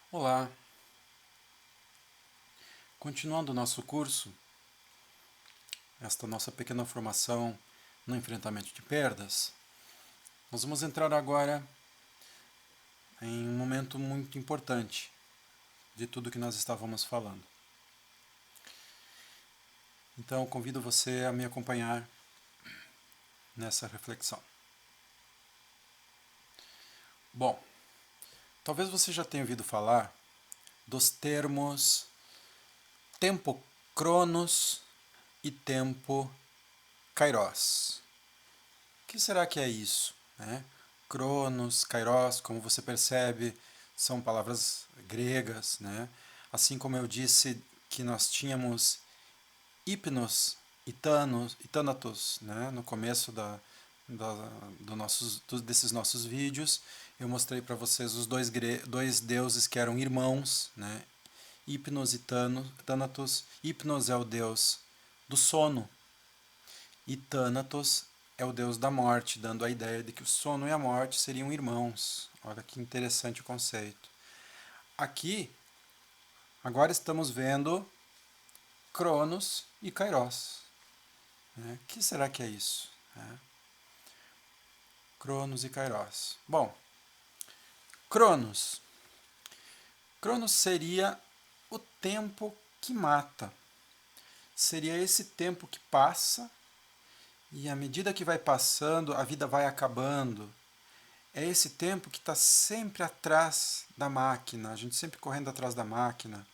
Olá, continuando o nosso curso, esta nossa pequena formação no enfrentamento de perdas, nós vamos entrar agora em um momento muito importante de tudo que nós estávamos falando. Então, eu convido você a me acompanhar nessa reflexão. Bom, talvez você já tenha ouvido falar dos termos tempo cronos e tempo kairos. O que será que é isso, né? Cronos, kairos, como você percebe, são palavras gregas, né? Assim como eu disse que nós tínhamos hipnos e thanatos, né? No começo desses nossos vídeos, eu mostrei para vocês os dois deuses que eram irmãos, né? Hipnos e thanatos. Hipnos é o deus do sono, e Thanatos é o deus da morte, dando a ideia de que o sono e a morte seriam irmãos. Olha que interessante o conceito. Aqui, agora estamos vendo Cronos e Kairos. O que será que é isso? Cronos e Kairos. Bom, Cronos. Cronos seria o tempo que mata. Seria esse tempo que passa e à medida que vai passando, a vida vai acabando. É esse tempo que está sempre atrás da máquina, a gente sempre correndo atrás da máquina.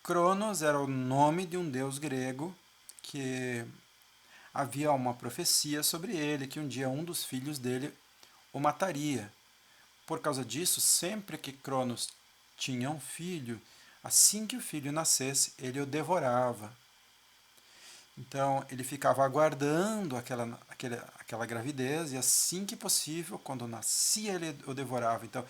Cronos era o nome de um deus grego que havia uma profecia sobre ele, que um dia um dos filhos dele o mataria. Por causa disso, sempre que Cronos tinha um filho, assim que o filho nascesse, ele o devorava. Então ele ficava aguardando aquela gravidez e assim que possível, quando nascia, ele o devorava. Então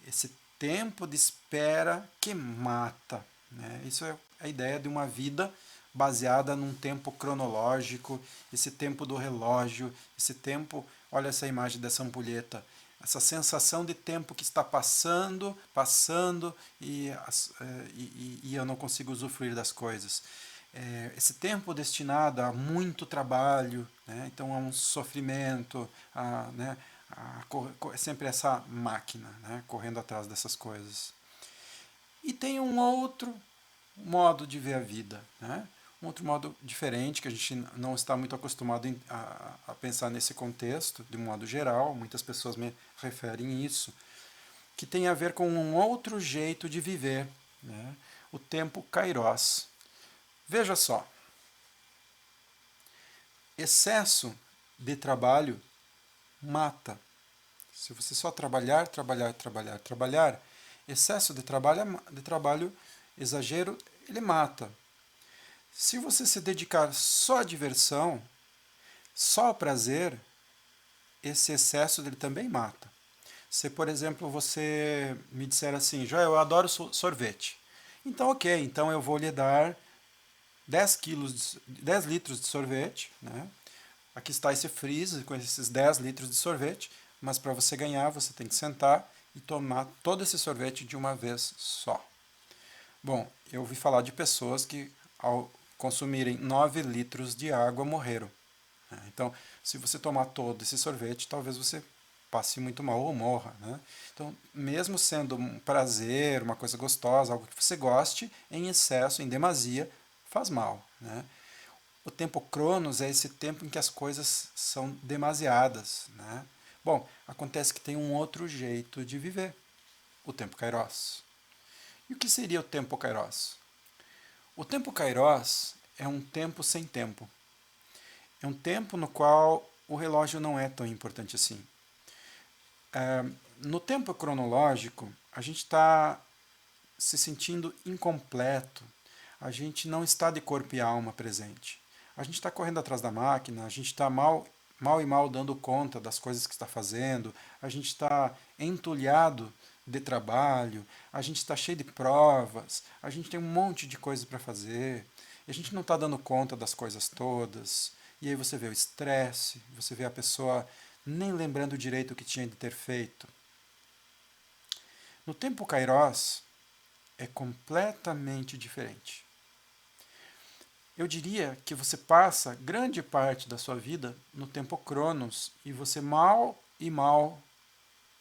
esse tempo de espera que mata. Né? Isso é a ideia de uma vida baseada num tempo cronológico, esse tempo do relógio, esse tempo, olha essa imagem dessa ampulheta, essa sensação de tempo que está passando, passando e eu não consigo usufruir das coisas. Esse tempo destinado a muito trabalho, né? Então a um sofrimento, né? Sempre essa máquina, né? Correndo atrás dessas coisas. E tem um outro modo de ver a vida, né? Um outro modo diferente, que a gente não está muito acostumado a pensar nesse contexto, de um modo geral, muitas pessoas me referem isso, que tem a ver com um outro jeito de viver, né? O tempo kairos. Veja só, excesso de trabalho mata. Se você só trabalhar, trabalhar, trabalhar, trabalhar, excesso de trabalho, exagero, ele mata. Se você se dedicar só à diversão, só ao prazer, esse excesso dele também mata. Se, por exemplo, você me disser assim, Joel, eu adoro sorvete. Então, ok, então eu vou lhe dar 10 litros de sorvete, né? Aqui está esse freezer com esses 10 litros de sorvete, mas para você ganhar, você tem que sentar e tomar todo esse sorvete de uma vez só. Bom, eu ouvi falar de pessoas que, ao consumirem 9 litros de água, morreram. Então, se você tomar todo esse sorvete, talvez você passe muito mal ou morra. Né? Então, mesmo sendo um prazer, uma coisa gostosa, algo que você goste, em excesso, em demasia, faz mal. Né? O tempo cronos é esse tempo em que as coisas são demasiadas. Né? Bom, acontece que tem um outro jeito de viver, o tempo kairos. E o que seria o tempo kairos? O tempo kairos é um tempo sem tempo. É um tempo no qual o relógio não é tão importante assim. No tempo cronológico, a gente está se sentindo incompleto, a gente não está de corpo e alma presente. A gente está correndo atrás da máquina, a gente está mal e mal dando conta das coisas que está fazendo, a gente está entulhado de trabalho, a gente está cheio de provas, a gente tem um monte de coisa para fazer, e a gente não está dando conta das coisas todas. E aí você vê o estresse, você vê a pessoa nem lembrando direito o que tinha de ter feito. No tempo kairos, é completamente diferente. Eu diria que você passa grande parte da sua vida no tempo Cronos e você mal e mal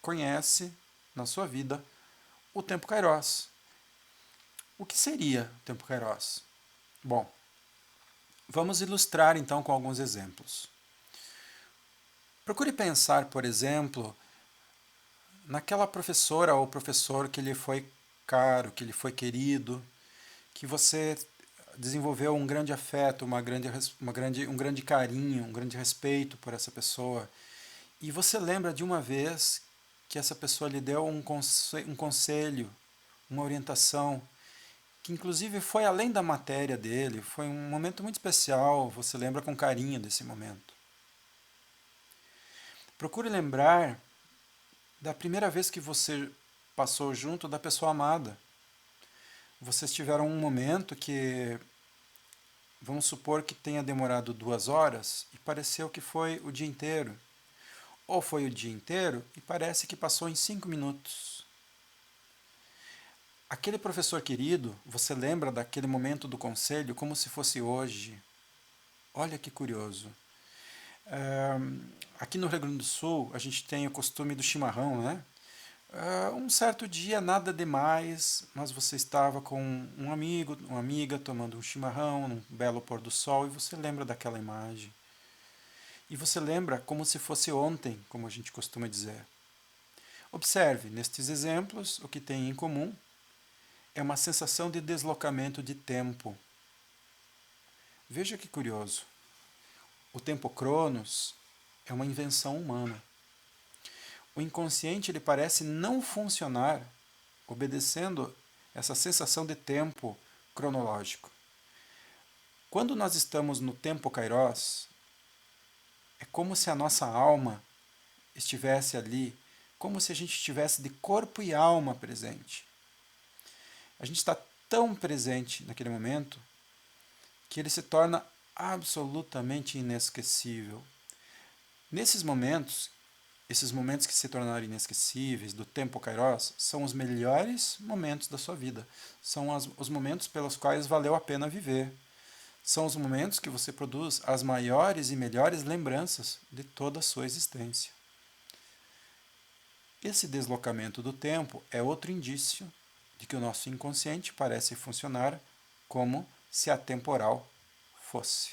conhece na sua vida o tempo Kairos. O que seria o tempo Kairos? Bom, vamos ilustrar então com alguns exemplos. Procure pensar, por exemplo, naquela professora ou professor que lhe foi caro, que lhe foi querido, que você desenvolveu um grande afeto, um grande carinho, um grande respeito por essa pessoa. E você lembra de uma vez que essa pessoa lhe deu um conselho, uma orientação, que inclusive foi além da matéria dele, foi um momento muito especial, você lembra com carinho desse momento. Procure lembrar da primeira vez que você passou junto da pessoa amada. Vocês tiveram um momento que, vamos supor que tenha demorado 2 horas e pareceu que foi o dia inteiro. Ou foi o dia inteiro e parece que passou em 5 minutos. Aquele professor querido, você lembra daquele momento do conselho como se fosse hoje. Olha que curioso. Aqui no Rio Grande do Sul, a gente tem o costume do chimarrão, né? Um certo dia, nada demais, mas você estava com um amigo, uma amiga, tomando um chimarrão, num belo pôr do sol, e você lembra daquela imagem. E você lembra como se fosse ontem, como a gente costuma dizer. Observe, nestes exemplos, o que tem em comum é uma sensação de deslocamento de tempo. Veja que curioso. O tempo Cronos é uma invenção humana. O inconsciente ele parece não funcionar obedecendo essa sensação de tempo cronológico. Quando nós estamos no tempo Kairos, é como se a nossa alma estivesse ali, como se a gente estivesse de corpo e alma presente. A gente está tão presente naquele momento que ele se torna absolutamente inesquecível. Nesses momentos, esses momentos que se tornaram inesquecíveis, do tempo Kairos, são os melhores momentos da sua vida. São os momentos pelos quais valeu a pena viver. São os momentos que você produz as maiores e melhores lembranças de toda a sua existência. Esse deslocamento do tempo é outro indício de que o nosso inconsciente parece funcionar como se atemporal fosse.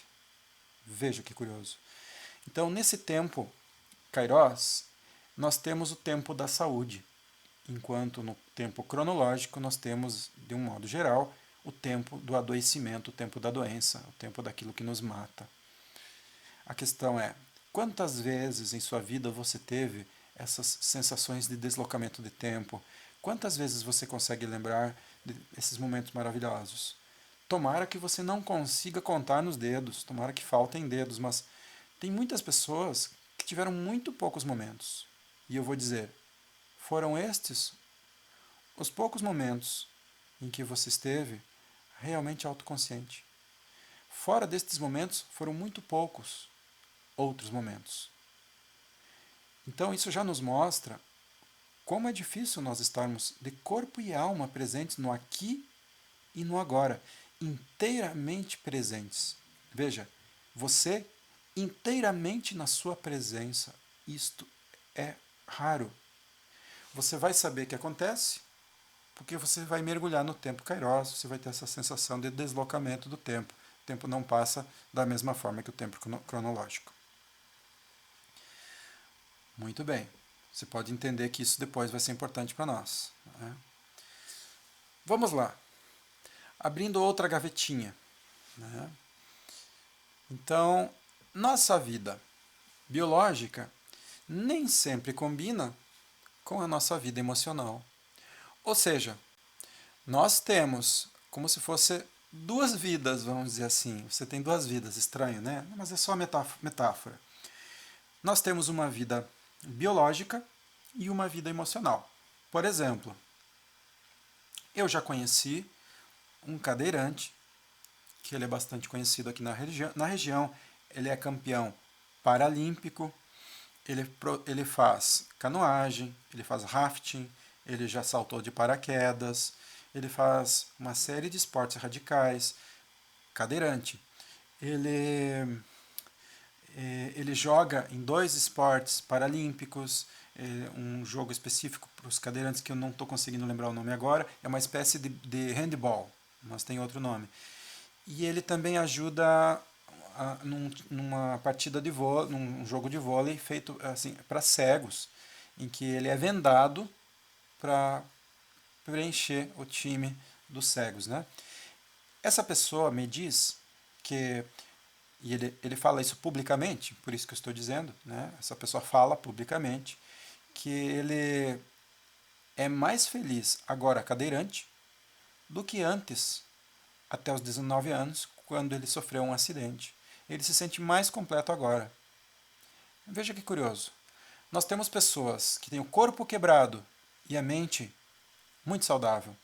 Veja que curioso. Então, nesse tempo Kairos, nós temos o tempo da saúde, enquanto no tempo cronológico nós temos, de um modo geral, o tempo do adoecimento, o tempo da doença, o tempo daquilo que nos mata. A questão é, quantas vezes em sua vida você teve essas sensações de deslocamento de tempo? Quantas vezes você consegue lembrar desses momentos maravilhosos? Tomara que você não consiga contar nos dedos, tomara que faltem dedos, mas tem muitas pessoas que tiveram muito poucos momentos. E eu vou dizer, foram estes os poucos momentos em que você esteve realmente autoconsciente. Fora destes momentos, foram muito poucos outros momentos. Então isso já nos mostra como é difícil nós estarmos de corpo e alma presentes no aqui e no agora, inteiramente presentes. Veja, você inteiramente na sua presença. Isto é raro. Você vai saber o que acontece porque você vai mergulhar no tempo Kairos, você vai ter essa sensação de deslocamento do tempo. O tempo não passa da mesma forma que o tempo cronológico. Muito bem. Você pode entender que isso depois vai ser importante para nós. Né? Vamos lá. Abrindo outra gavetinha. Né? Então, nossa vida biológica nem sempre combina com a nossa vida emocional. Ou seja, nós temos como se fosse 2 vidas, vamos dizer assim. Você tem 2 vidas, estranho, né? Mas é só metáfora. Nós temos uma vida biológica e uma vida emocional. Por exemplo, eu já conheci um cadeirante, que ele é bastante conhecido aqui na região. Ele é campeão paralímpico, ele faz canoagem, ele faz rafting, ele já saltou de paraquedas, ele faz uma série de esportes radicais, cadeirante. Ele, ele joga em 2 esportes paralímpicos, um jogo específico para os cadeirantes que eu não estou conseguindo lembrar o nome agora, é uma espécie de handball, mas tem outro nome. E ele também ajuda numa partida de vôlei, num jogo de vôlei feito assim para cegos, em que ele é vendado para preencher o time dos cegos, né? Essa pessoa me diz que, e ele fala isso publicamente, por isso que eu estou dizendo, né? Essa pessoa fala publicamente que ele é mais feliz agora cadeirante do que antes, até os 19 anos, quando ele sofreu um acidente. Ele se sente mais completo agora. Veja que curioso. Nós temos pessoas que têm o corpo quebrado e a mente muito saudável.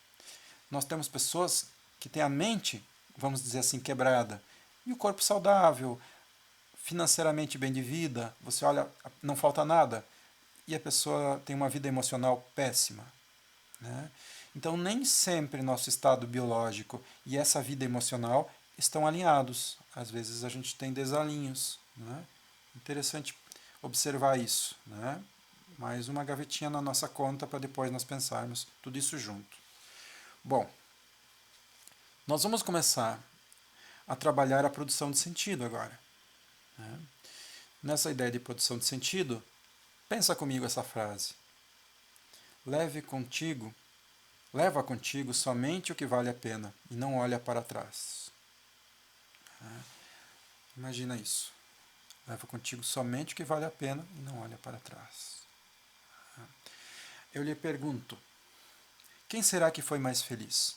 Nós temos pessoas que têm a mente, vamos dizer assim, quebrada e o corpo saudável, financeiramente bem de vida. Você olha, não falta nada e a pessoa tem uma vida emocional péssima, né? Então, nem sempre nosso estado biológico e essa vida emocional estão alinhados. Às vezes a gente tem desalinhos, né? Interessante observar isso, né? Mais uma gavetinha na nossa conta para depois nós pensarmos tudo isso junto. Bom, nós vamos começar a trabalhar a produção de sentido agora, né? Nessa ideia de produção de sentido, pensa comigo essa frase. Leva contigo somente o que vale a pena e não olha para trás. Imagina isso. Leva contigo somente o que vale a pena e não olha para trás. Eu lhe pergunto, quem será que foi mais feliz?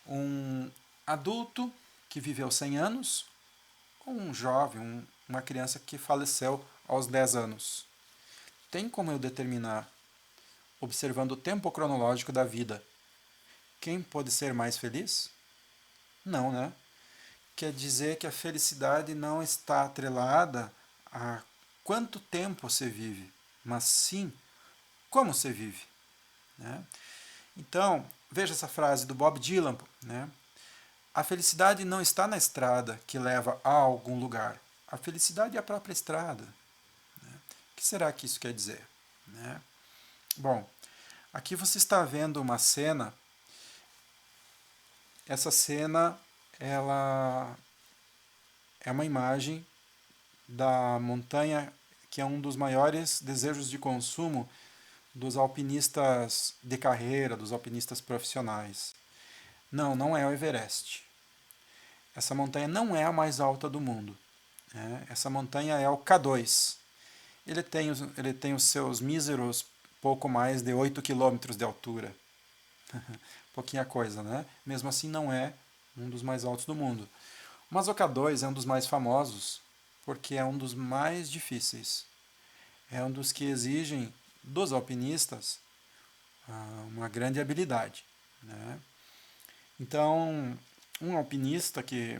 Um adulto que viveu 100 anos ou um jovem, uma criança que faleceu aos 10 anos? Tem como eu determinar, observando o tempo cronológico da vida, quem pode ser mais feliz? Não, né? Quer dizer que a felicidade não está atrelada a quanto tempo você vive, mas sim como você vive, né? Então, veja essa frase do Bob Dylan, né? A felicidade não está na estrada que leva a algum lugar. A felicidade é a própria estrada, né? O que será que isso quer dizer, né? Bom, aqui você está vendo uma cena. Essa cena, ela é uma imagem da montanha que é um dos maiores desejos de consumo dos alpinistas de carreira, dos alpinistas profissionais. Não, não é o Everest. Essa montanha não é a mais alta do mundo, né? Essa montanha é o K2. Ele tem os seus míseros pouco mais de 8 quilômetros de altura. Pouquinha coisa, né? Mesmo assim não é um dos mais altos do mundo. Mas o K2 é um dos mais famosos porque é um dos mais difíceis. É um dos que exigem dos alpinistas uma grande habilidade, né? Então, um alpinista que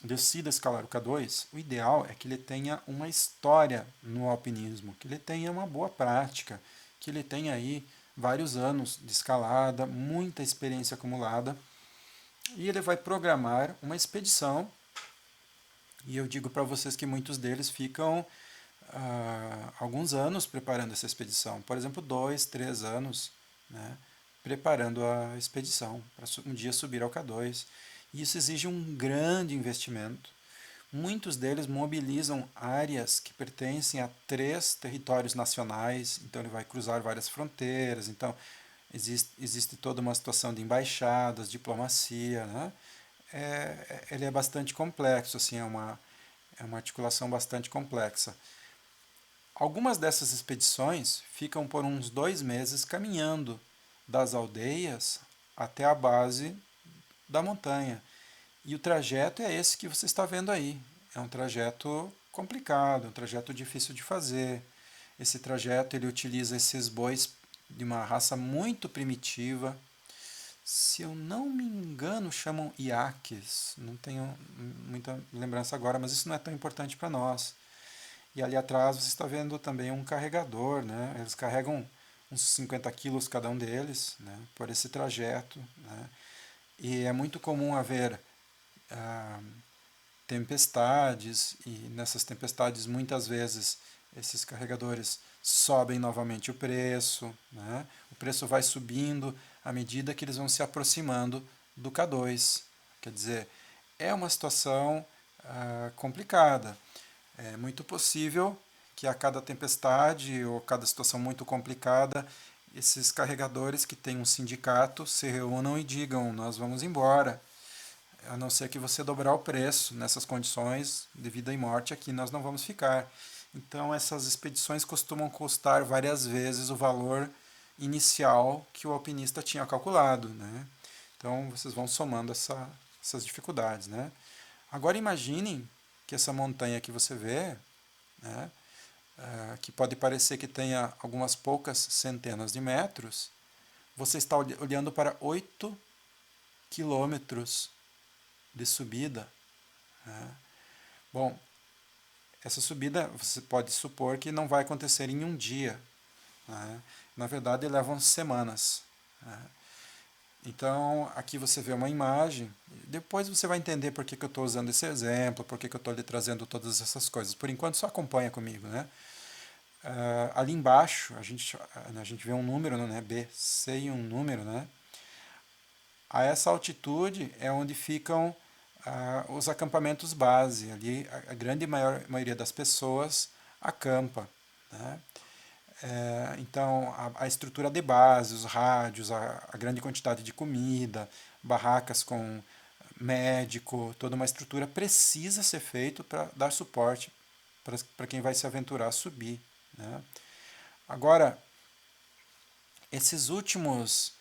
decida escalar o K2, o ideal é que ele tenha uma história no alpinismo, que ele tenha uma boa prática, que ele tenha aí vários anos de escalada, muita experiência acumulada, e ele vai programar uma expedição. E eu digo para vocês que muitos deles ficam alguns anos preparando essa expedição, por exemplo, 2, 3 anos, né, preparando a expedição para um dia subir ao K2. E isso exige um grande investimento. Muitos deles mobilizam áreas que pertencem a 3 territórios nacionais, então ele vai cruzar várias fronteiras, então existe toda uma situação de embaixadas, diplomacia, né? Ele é bastante complexo, assim, é uma articulação bastante complexa. Algumas dessas expedições ficam por uns 2 meses caminhando das aldeias até a base da montanha. E o trajeto é esse que você está vendo aí. É um trajeto complicado, um trajeto difícil de fazer. Esse trajeto ele utiliza esses bois de uma raça muito primitiva. Se eu não me engano, chamam iaques. Não tenho muita lembrança agora, mas isso não é tão importante para nós. E ali atrás você está vendo também um carregador, né? Eles carregam uns 50 quilos cada um deles, né, por esse trajeto, né, e é muito comum haver tempestades, e nessas tempestades muitas vezes esses carregadores sobem novamente o preço, né, o preço vai subindo à medida que eles vão se aproximando do K2, quer dizer, é uma situação complicada. É muito possível que a cada tempestade ou cada situação muito complicada, esses carregadores que têm um sindicato se reúnam e digam: nós vamos embora, a não ser que você dobrar o preço. Nessas condições de vida e morte aqui nós não vamos ficar. Então essas expedições costumam custar várias vezes o valor inicial que o alpinista tinha calculado, né? Então vocês vão somando essas dificuldades, né? Agora imaginem que essa montanha que você vê, né, que pode parecer que tenha algumas poucas centenas de metros, você está olhando para 8 quilômetros de subida, né? Bom, essa subida você pode supor que não vai acontecer em um dia, né? Na verdade levam semanas, né? Então aqui você vê uma imagem, depois você vai entender por que eu estou usando esse exemplo, por que eu estou lhe trazendo todas essas coisas. Por enquanto só acompanha comigo, né? Ali embaixo a gente vê um número, né? BC e um número, né? A essa altitude é onde ficam os acampamentos base. Ali a grande maioria das pessoas acampa, né? Então a estrutura de base, os rádios, a grande quantidade de comida, barracas com médico, toda uma estrutura precisa ser feito para dar suporte para quem vai se aventurar a subir, né? Agora, esses últimos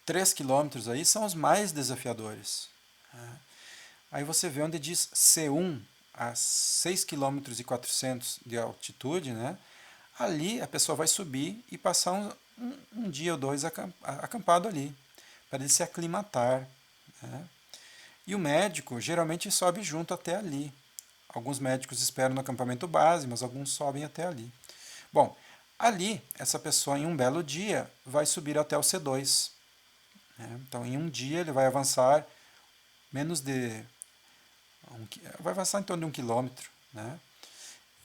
3 quilômetros aí são os mais desafiadores, né? Aí você vê onde diz C1 a 6,4 km de altitude, né? Ali a pessoa vai subir e passar um dia ou dois acampado ali, para ele se aclimatar, né? E o médico geralmente sobe junto até ali. Alguns médicos esperam no acampamento base, mas alguns sobem até ali. Bom, ali, essa pessoa em um belo dia vai subir até o C2, né? Então, em um dia ele vai avançar menos de... vai avançar em torno de 1 km, né?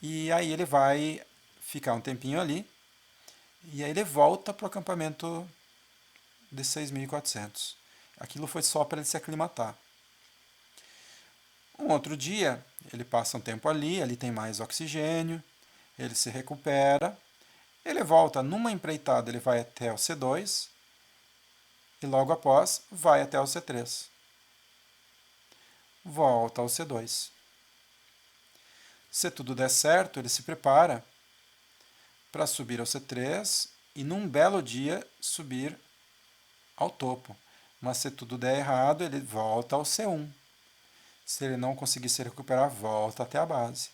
E aí ele vai ficar um tempinho ali, e aí ele volta para o acampamento de 6.400. Aquilo foi só para ele se aclimatar. Um outro dia, ele passa um tempo ali tem mais oxigênio, ele se recupera, ele volta numa empreitada, ele vai até o C2 e logo após vai até o C3. Volta ao C2. Se tudo der certo, ele se prepara para subir ao C3 e num belo dia subir ao topo. Mas se tudo der errado, ele volta ao C1. Se ele não conseguir se recuperar, volta até a base.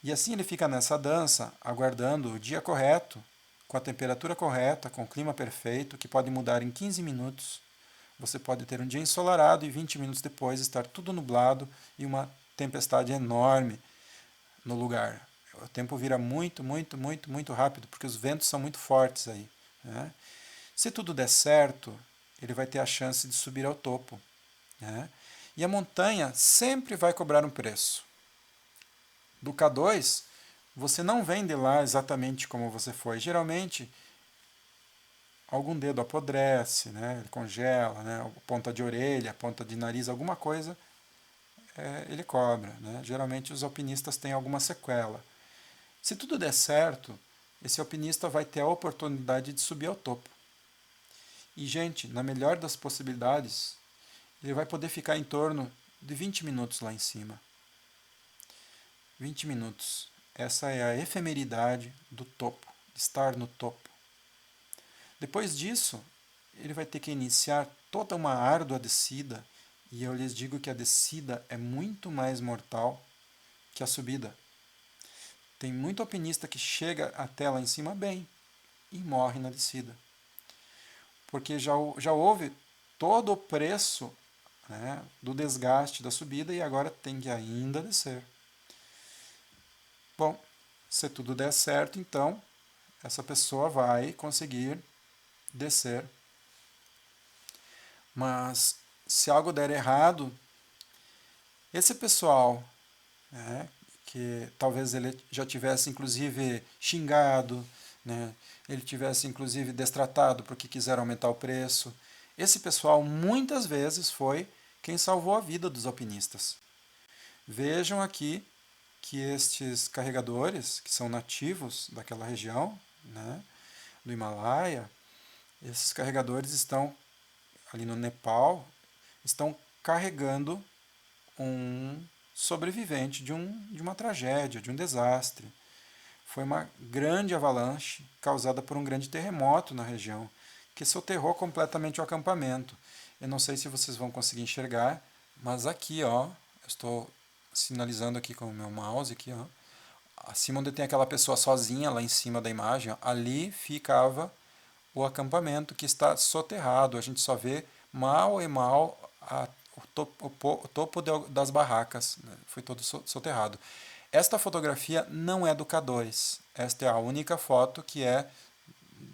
E assim ele fica nessa dança, aguardando o dia correto, com a temperatura correta, com o clima perfeito, que pode mudar em 15 minutos. Você pode ter um dia ensolarado e 20 minutos depois estar tudo nublado e uma tempestade enorme no lugar. O tempo vira muito, muito, muito, muito rápido, porque os ventos são muito fortes aí, né? Se tudo der certo, ele vai ter a chance de subir ao topo, né? E a montanha sempre vai cobrar um preço. Do K2, você não vem de lá exatamente como você foi. Geralmente, algum dedo apodrece, né? Ele congela, né? A ponta de orelha, a ponta de nariz, alguma coisa ele cobra, né? Geralmente os alpinistas têm alguma sequela. Se tudo der certo, esse alpinista vai ter a oportunidade de subir ao topo. E, gente, na melhor das possibilidades, ele vai poder ficar em torno de 20 minutos lá em cima. 20 minutos. Essa é a efemeridade do topo, de estar no topo. Depois disso, ele vai ter que iniciar toda uma árdua descida, e eu lhes digo que a descida é muito mais mortal que a subida. Tem muito alpinista que chega até lá em cima bem e morre na descida. Porque já houve todo o preço, né, do desgaste da subida e agora tem que ainda descer. Bom, se tudo der certo, então, essa pessoa vai conseguir descer. Mas se algo der errado, esse pessoal, né, que talvez ele já tivesse inclusive xingado, né, ele tivesse inclusive destratado porque quiseram aumentar o preço, esse pessoal muitas vezes foi quem salvou a vida dos alpinistas. Vejam aqui que estes carregadores, que são nativos daquela região, né, do Himalaia, esses carregadores estão ali no Nepal, estão carregando um sobrevivente de uma tragédia, de um desastre. Foi uma grande avalanche causada por um grande terremoto na região, que soterrou completamente o acampamento. Eu não sei se vocês vão conseguir enxergar, mas aqui, ó, eu estou sinalizando aqui com o meu mouse, aqui, ó, acima onde tem aquela pessoa sozinha, lá em cima da imagem, ó, ali ficava o acampamento que está soterrado. A gente só vê mal e mal o topo das barracas, né? Foi todo soterrado. Esta fotografia não é do K2. Esta é a única foto que é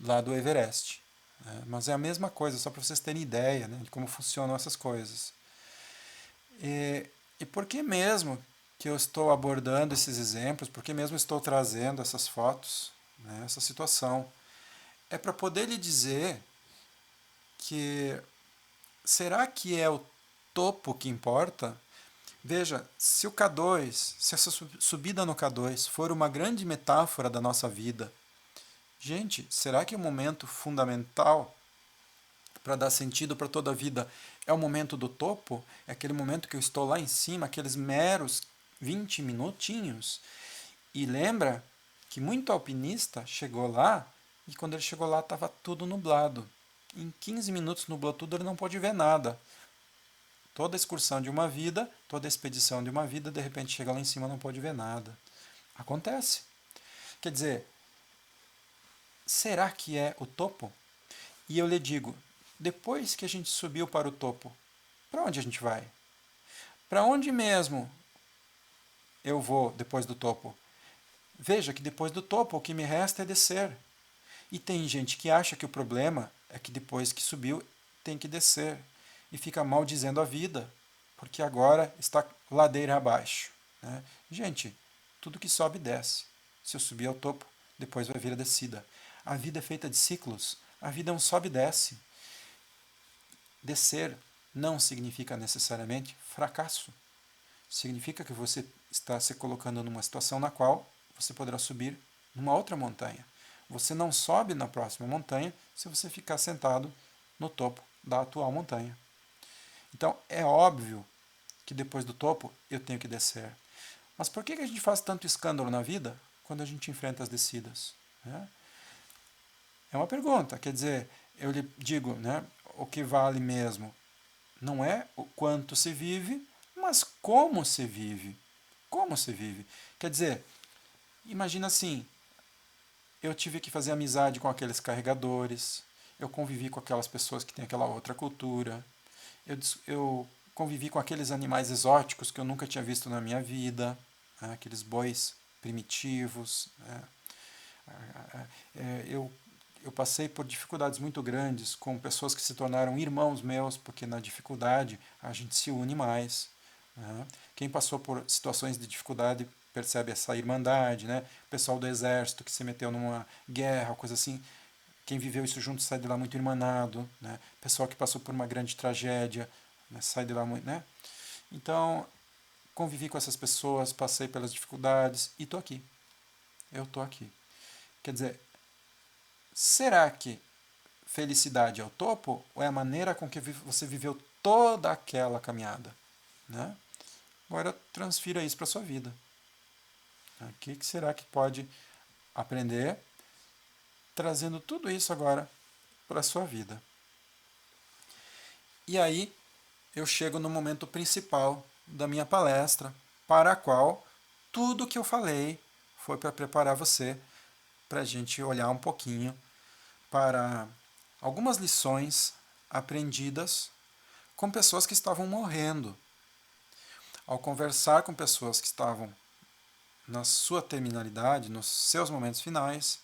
lá do Everest. Né? Mas é a mesma coisa, só para vocês terem ideia, né, de como funcionam essas coisas. E por que mesmo que eu estou abordando esses exemplos? Por que mesmo estou trazendo essas fotos, né, essa situação? É para poder lhe dizer que será que é o topo que importa? Veja, se o K2, se essa subida no K2 for uma grande metáfora da nossa vida, gente, será que o momento fundamental para dar sentido para toda a vida é o momento do topo? É aquele momento que eu estou lá em cima, aqueles meros 20 minutinhos? E lembra que muito alpinista chegou lá e quando ele chegou lá estava tudo nublado. Em 15 minutos nublou tudo, ele não pôde ver nada. Toda excursão de uma vida, toda expedição de uma vida, de repente chega lá em cima e não pode ver nada. Acontece. Quer dizer, será que é o topo? E eu lhe digo, depois que a gente subiu para o topo, para onde a gente vai? Para onde mesmo eu vou depois do topo? Veja que depois do topo o que me resta é descer. E tem gente que acha que o problema é que depois que subiu tem que descer. E fica maldizendo a vida, porque agora está ladeira abaixo. Né? Gente, tudo que sobe desce. Se eu subir ao topo, depois vai vir a descida. A vida é feita de ciclos. A vida é um sobe e desce. Descer não significa necessariamente fracasso. Significa que você está se colocando numa situação na qual você poderá subir numa outra montanha. Você não sobe na próxima montanha se você ficar sentado no topo da atual montanha. Então, é óbvio que depois do topo eu tenho que descer. Mas por que a gente faz tanto escândalo na vida quando a gente enfrenta as descidas? Né? É uma pergunta. Quer dizer, eu lhe digo, né, o que vale mesmo não é o quanto se vive, mas como se vive. Como se vive. Quer dizer, imagina assim, eu tive que fazer amizade com aqueles carregadores, eu convivi com aquelas pessoas que têm aquela outra cultura, eu convivi com aqueles animais exóticos que eu nunca tinha visto na minha vida, né, aqueles bois primitivos. Né, eu passei por dificuldades muito grandes com pessoas que se tornaram irmãos meus, porque na dificuldade a gente se une mais. Né? Quem passou por situações de dificuldade percebe essa irmandade, né? O pessoal do exército que se meteu numa guerra, coisa assim, quem viveu isso junto sai de lá muito irmanado, né? O pessoal que passou por uma grande tragédia, né, sai de lá muito, né? Então, convivi com essas pessoas, passei pelas dificuldades e estou aqui. Eu estou aqui. Quer dizer, será que felicidade é o topo ou é a maneira com que você viveu toda aquela caminhada? Né? Agora transfira isso para a sua vida. O que será que pode aprender trazendo tudo isso agora para a sua vida? E aí eu chego no momento principal da minha palestra, para a qual tudo que eu falei foi para preparar você para a gente olhar um pouquinho para algumas lições aprendidas com pessoas que estavam morrendo. Ao conversar com pessoas que estavam na sua terminalidade, nos seus momentos finais,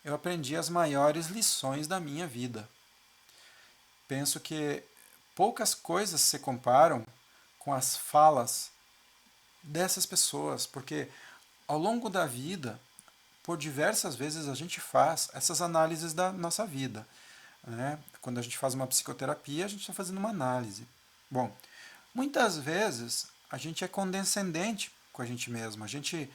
eu aprendi as maiores lições da minha vida. Penso que poucas coisas se comparam com as falas dessas pessoas, porque ao longo da vida, por diversas vezes a gente faz essas análises da nossa vida. Né? Quando a gente faz uma psicoterapia, a gente está fazendo uma análise. Bom, muitas vezes a gente é condescendente com a gente mesmo, a gente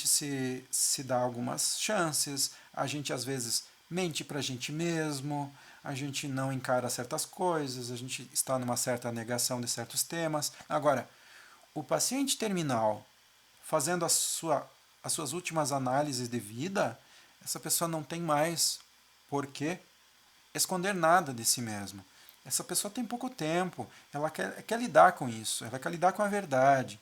se dá algumas chances, a gente às vezes mente para a gente mesmo, a gente não encara certas coisas, a gente está numa certa negação de certos temas. Agora, o paciente terminal fazendo as suas últimas análises de vida, essa pessoa não tem mais por que esconder nada de si mesma. Essa pessoa tem pouco tempo, ela quer lidar com isso, ela quer lidar com a verdade.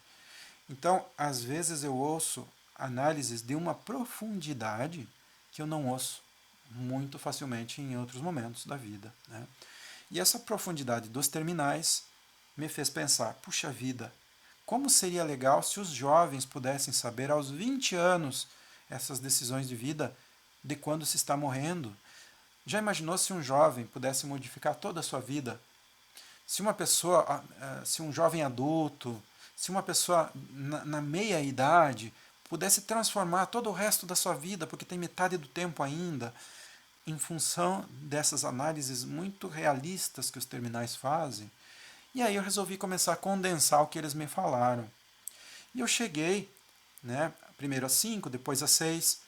Então, às vezes eu ouço análises de uma profundidade que eu não ouço muito facilmente em outros momentos da vida. Né? E essa profundidade dos terminais me fez pensar, puxa vida, como seria legal se os jovens pudessem saber aos 20 anos essas decisões de vida de quando se está morrendo? Já imaginou se um jovem pudesse modificar toda a sua vida? Se uma pessoa, se um jovem adulto, se uma pessoa na meia idade pudesse transformar todo o resto da sua vida, porque tem metade do tempo ainda, em função dessas análises muito realistas que os terminais fazem. E aí eu resolvi começar a condensar o que eles me falaram. E eu cheguei, né, primeiro a 5, depois a 6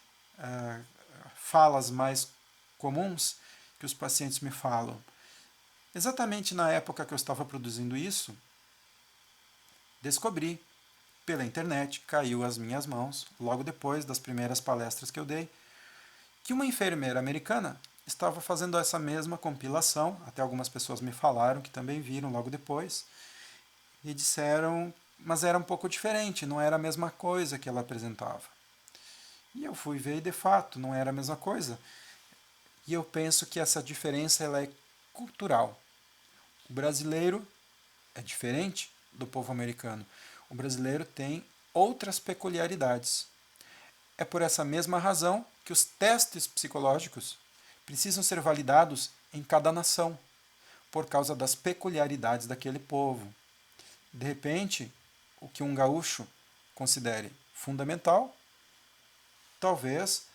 falas mais comuns que os pacientes me falam. Exatamente na época que eu estava produzindo isso, descobri pela internet, caiu às minhas mãos, logo depois das primeiras palestras que eu dei, que uma enfermeira americana estava fazendo essa mesma compilação, até algumas pessoas me falaram que também viram logo depois, e disseram, mas era um pouco diferente, não era a mesma coisa que ela apresentava. E eu fui ver e de fato não era a mesma coisa. E eu penso que essa diferença ela é cultural. O brasileiro é diferente do povo americano. O brasileiro tem outras peculiaridades. É por essa mesma razão que os testes psicológicos precisam ser validados em cada nação, por causa das peculiaridades daquele povo. De repente, o que um gaúcho considere fundamental, talvez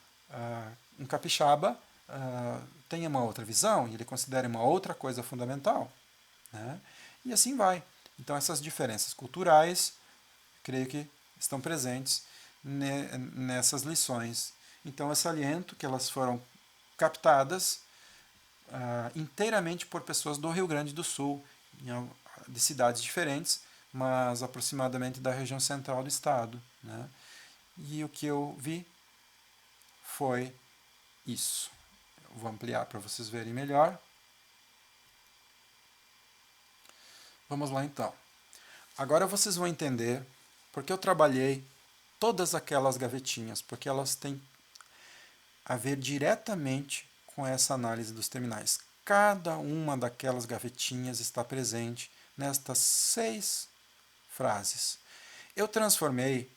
um capixaba tenha uma outra visão e ele considere uma outra coisa fundamental. Né? E assim vai. Então, essas diferenças culturais, creio que estão presentes nessas lições. Então, eu saliento que elas foram captadas inteiramente por pessoas do Rio Grande do Sul, de cidades diferentes, mas aproximadamente da região central do estado. Né? E o que eu vi foi isso. Eu vou ampliar para vocês verem melhor. Vamos lá então. Agora vocês vão entender porque eu trabalhei todas aquelas gavetinhas, porque elas têm a ver diretamente com essa análise dos terminais. Cada uma daquelas gavetinhas está presente nestas 6 frases. Eu transformei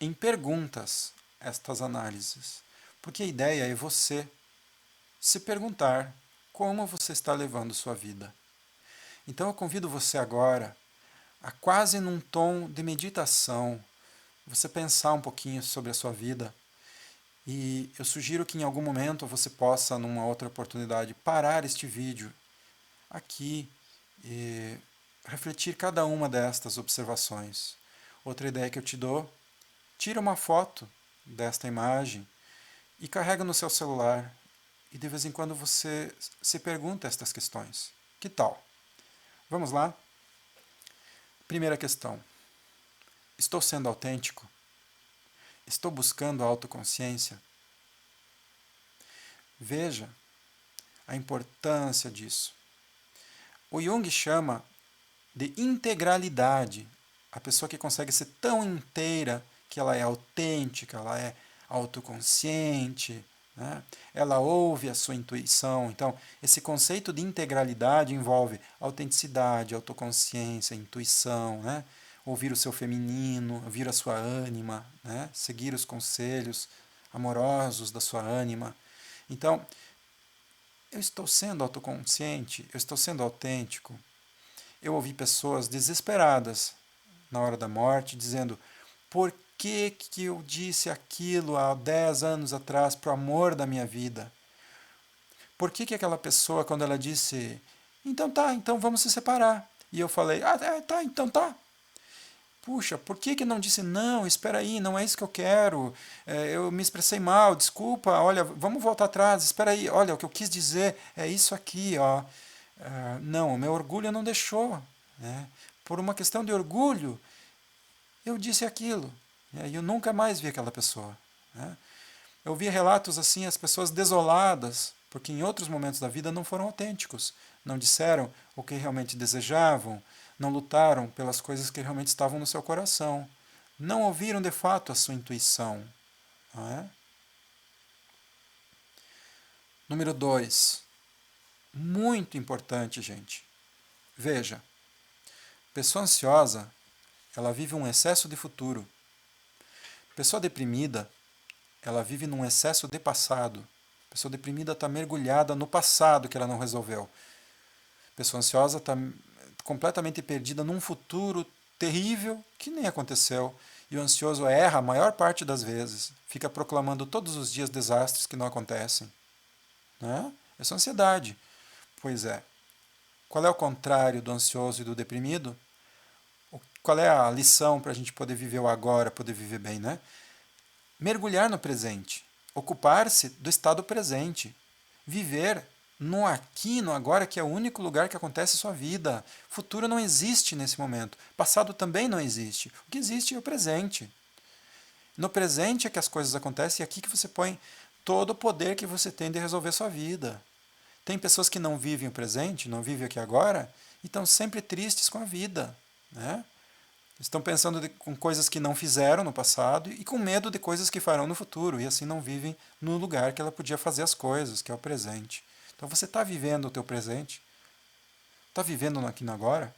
em perguntas estas análises, porque a ideia é você se perguntar como você está levando sua vida. Então eu convido você agora a, quase num tom de meditação, você pensar um pouquinho sobre a sua vida. E eu sugiro que em algum momento você possa, numa outra oportunidade, parar este vídeo aqui e refletir cada uma destas observações. Outra ideia que eu te dou, tira uma foto desta imagem e carrega no seu celular. E de vez em quando você se pergunta estas questões. Que tal? Vamos lá? Primeira questão. Estou sendo autêntico? Estou buscando a autoconsciência? Veja a importância disso. O Jung chama de integralidade a pessoa que consegue ser tão inteira que ela é autêntica, ela é autoconsciente, né? Ela ouve a sua intuição. Então, esse conceito de integralidade envolve autenticidade, autoconsciência, intuição, né? Ouvir o seu feminino, ouvir a sua ânima, né? Seguir os conselhos amorosos da sua ânima. Então, eu estou sendo autoconsciente, eu estou sendo autêntico. Eu ouvi pessoas desesperadas na hora da morte, dizendo: por que eu disse aquilo há 10 anos atrás para o amor da minha vida? Por que aquela pessoa, quando ela disse: então tá, então vamos se separar? E eu falei: tá, então tá. Puxa, por que não disse não? Espera aí, não é isso que eu quero. Eu me expressei mal, desculpa. Olha, vamos voltar atrás. Espera aí, olha, o que eu quis dizer é isso aqui, ó. Não, o meu orgulho não deixou, né? Por uma questão de orgulho, eu disse aquilo. E eu nunca mais vi aquela pessoa, né? Eu vi relatos assim, as pessoas desoladas, porque em outros momentos da vida não foram autênticos, não disseram o que realmente desejavam, não lutaram pelas coisas que realmente estavam no seu coração, não ouviram de fato a sua intuição. Não é? Número 2, muito importante, gente. Veja, pessoa ansiosa, ela vive um excesso de futuro. Pessoa deprimida, ela vive num excesso de passado. Pessoa deprimida está mergulhada no passado que ela não resolveu. Pessoa ansiosa está completamente perdida num futuro terrível que nem aconteceu. E o ansioso erra a maior parte das vezes. Fica proclamando todos os dias desastres que não acontecem. Né? Essa é ansiedade. Pois é. Qual é o contrário do ansioso e do deprimido? Qual é a lição para a gente poder viver o agora, poder viver bem, né? Mergulhar no presente. Ocupar-se do estado presente. Viver no aqui, no agora, que é o único lugar que acontece a sua vida. Futuro não existe nesse momento. Passado também não existe. O que existe é o presente. No presente é que as coisas acontecem e é aqui que você põe todo o poder que você tem de resolver sua vida. Tem pessoas que não vivem o presente, não vivem aqui agora, e estão sempre tristes com a vida, né? Estão pensando com coisas que não fizeram no passado e com medo de coisas que farão no futuro, e assim não vivem no lugar que ela podia fazer as coisas, que é o presente. Então você está vivendo o teu presente? Está vivendo no aqui e no agora?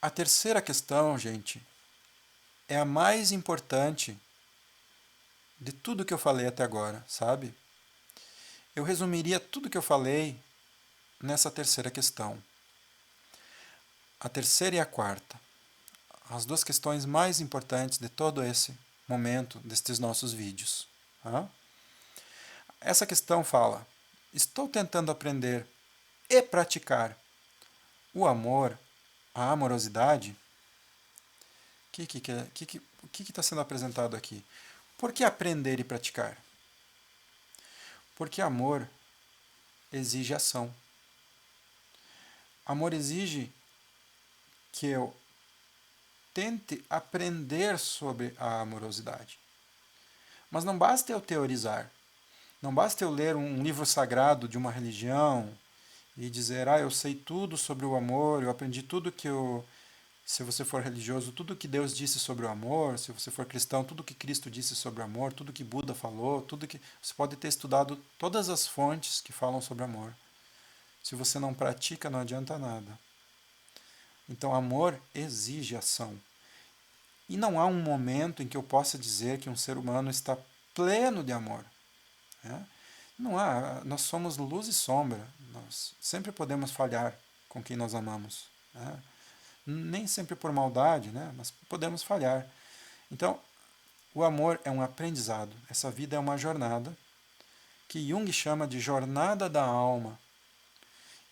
A terceira questão, gente, é a mais importante de tudo que eu falei até agora, sabe? Eu resumiria tudo que eu falei nessa terceira questão. A terceira e a quarta. As duas questões mais importantes de todo esse momento, destes nossos vídeos. Tá? Essa questão fala: estou tentando aprender e praticar o amor, a amorosidade? O que está sendo apresentado aqui? Por que aprender e praticar? Porque amor exige ação. Amor exige que eu tente aprender sobre a amorosidade. Mas não basta eu teorizar. Não basta eu ler um livro sagrado de uma religião e dizer: eu sei tudo sobre o amor, eu aprendi tudo que eu... Se você for religioso, tudo que Deus disse sobre o amor, se você for cristão, tudo que Cristo disse sobre o amor, tudo que Buda falou, tudo que... Você pode ter estudado todas as fontes que falam sobre amor. Se você não pratica, não adianta nada. Então, amor exige ação. E não há um momento em que eu possa dizer que um ser humano está pleno de amor. Né? Não há. Nós somos luz e sombra. Nós sempre podemos falhar com quem nós amamos. Né? Nem sempre por maldade, né? Mas podemos falhar. Então, o amor é um aprendizado. Essa vida é uma jornada que Jung chama de jornada da alma.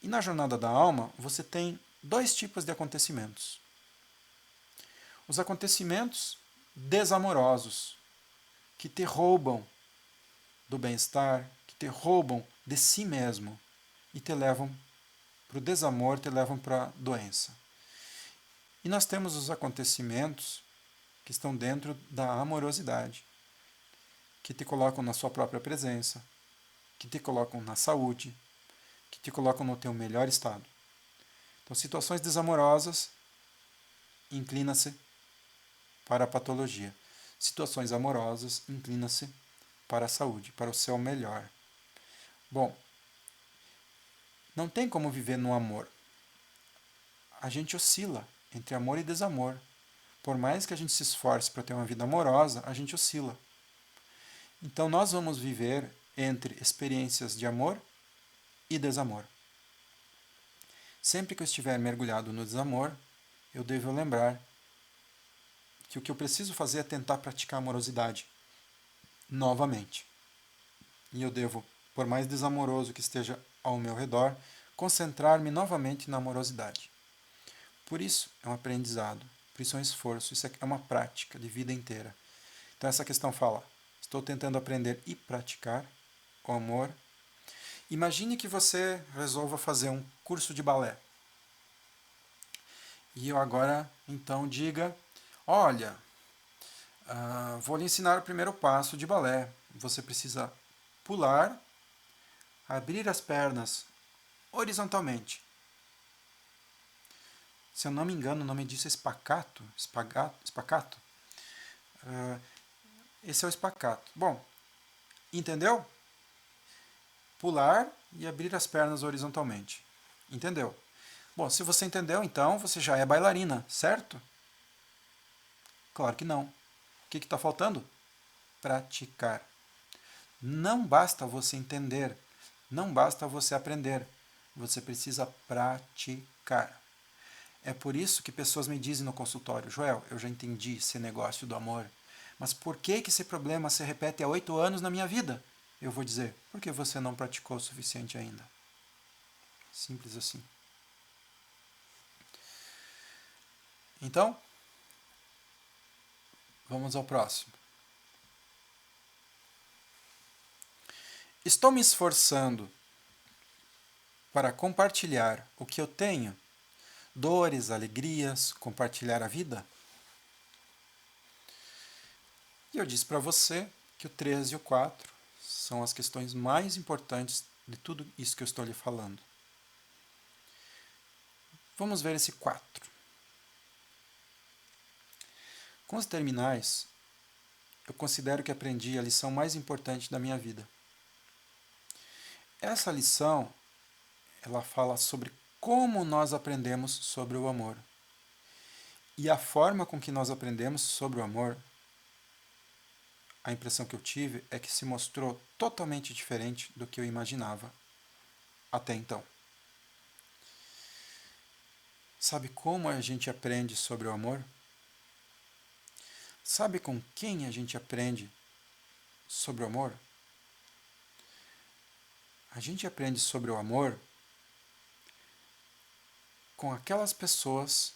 E na jornada da alma, você tem dois tipos de acontecimentos. Os acontecimentos desamorosos, que te roubam do bem-estar, que te roubam de si mesmo e te levam para o desamor, te levam para a doença. E nós temos os acontecimentos que estão dentro da amorosidade, que te colocam na sua própria presença, que te colocam na saúde, que te colocam no teu melhor estado. Então, situações desamorosas, inclina-se para a patologia. Situações amorosas, inclina-se para a saúde, para o seu melhor. Bom, não tem como viver no amor. A gente oscila entre amor e desamor. Por mais que a gente se esforce para ter uma vida amorosa, a gente oscila. Então nós vamos viver entre experiências de amor e desamor. Sempre que eu estiver mergulhado no desamor, eu devo lembrar que o que eu preciso fazer é tentar praticar amorosidade novamente. E eu devo, por mais desamoroso que esteja ao meu redor, concentrar-me novamente na amorosidade. Por isso é um aprendizado, por isso é um esforço, isso é uma prática de vida inteira. Então essa questão fala, estou tentando aprender e praticar o amor. Imagine que você resolva fazer um curso de balé. E eu agora, então, diga, olha, vou lhe ensinar o primeiro passo de balé. Você precisa pular, abrir as pernas horizontalmente. Se eu não me engano, o nome disso é spaccato. Spaccato. Esse é o spaccato. Bom, entendeu? Pular e abrir as pernas horizontalmente. Entendeu? Bom, se você entendeu, então você já é bailarina, certo? Claro que não. O que está faltando? Praticar. Não basta você entender, não basta você aprender, você precisa praticar. É por isso que pessoas me dizem no consultório, Joel, eu já entendi esse negócio do amor, mas por que esse problema se repete há 8 anos na minha vida? Eu vou dizer, porque você não praticou o suficiente ainda. Simples assim. Então, vamos ao próximo. Estou me esforçando para compartilhar o que eu tenho, dores, alegrias, compartilhar a vida? E eu disse para você que o 3 e o 4 são as questões mais importantes de tudo isso que eu estou lhe falando. Vamos ver esse 4. Com os terminais, eu considero que aprendi a lição mais importante da minha vida. Essa lição, ela fala sobre como nós aprendemos sobre o amor. E a forma com que nós aprendemos sobre o amor, a impressão que eu tive é que se mostrou totalmente diferente do que eu imaginava até então. Sabe como a gente aprende sobre o amor? Sabe com quem a gente aprende sobre o amor? A gente aprende sobre o amor com aquelas pessoas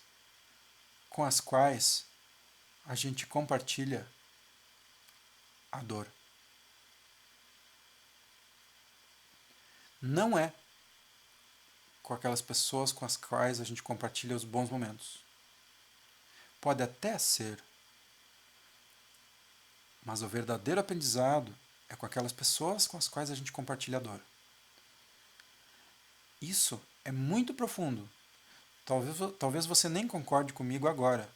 com as quais a gente compartilha a dor. Não é com aquelas pessoas com as quais a gente compartilha os bons momentos. Pode até ser, mas o verdadeiro aprendizado é com aquelas pessoas com as quais a gente compartilha a dor. Isso é muito profundo. Talvez você nem concorde comigo agora.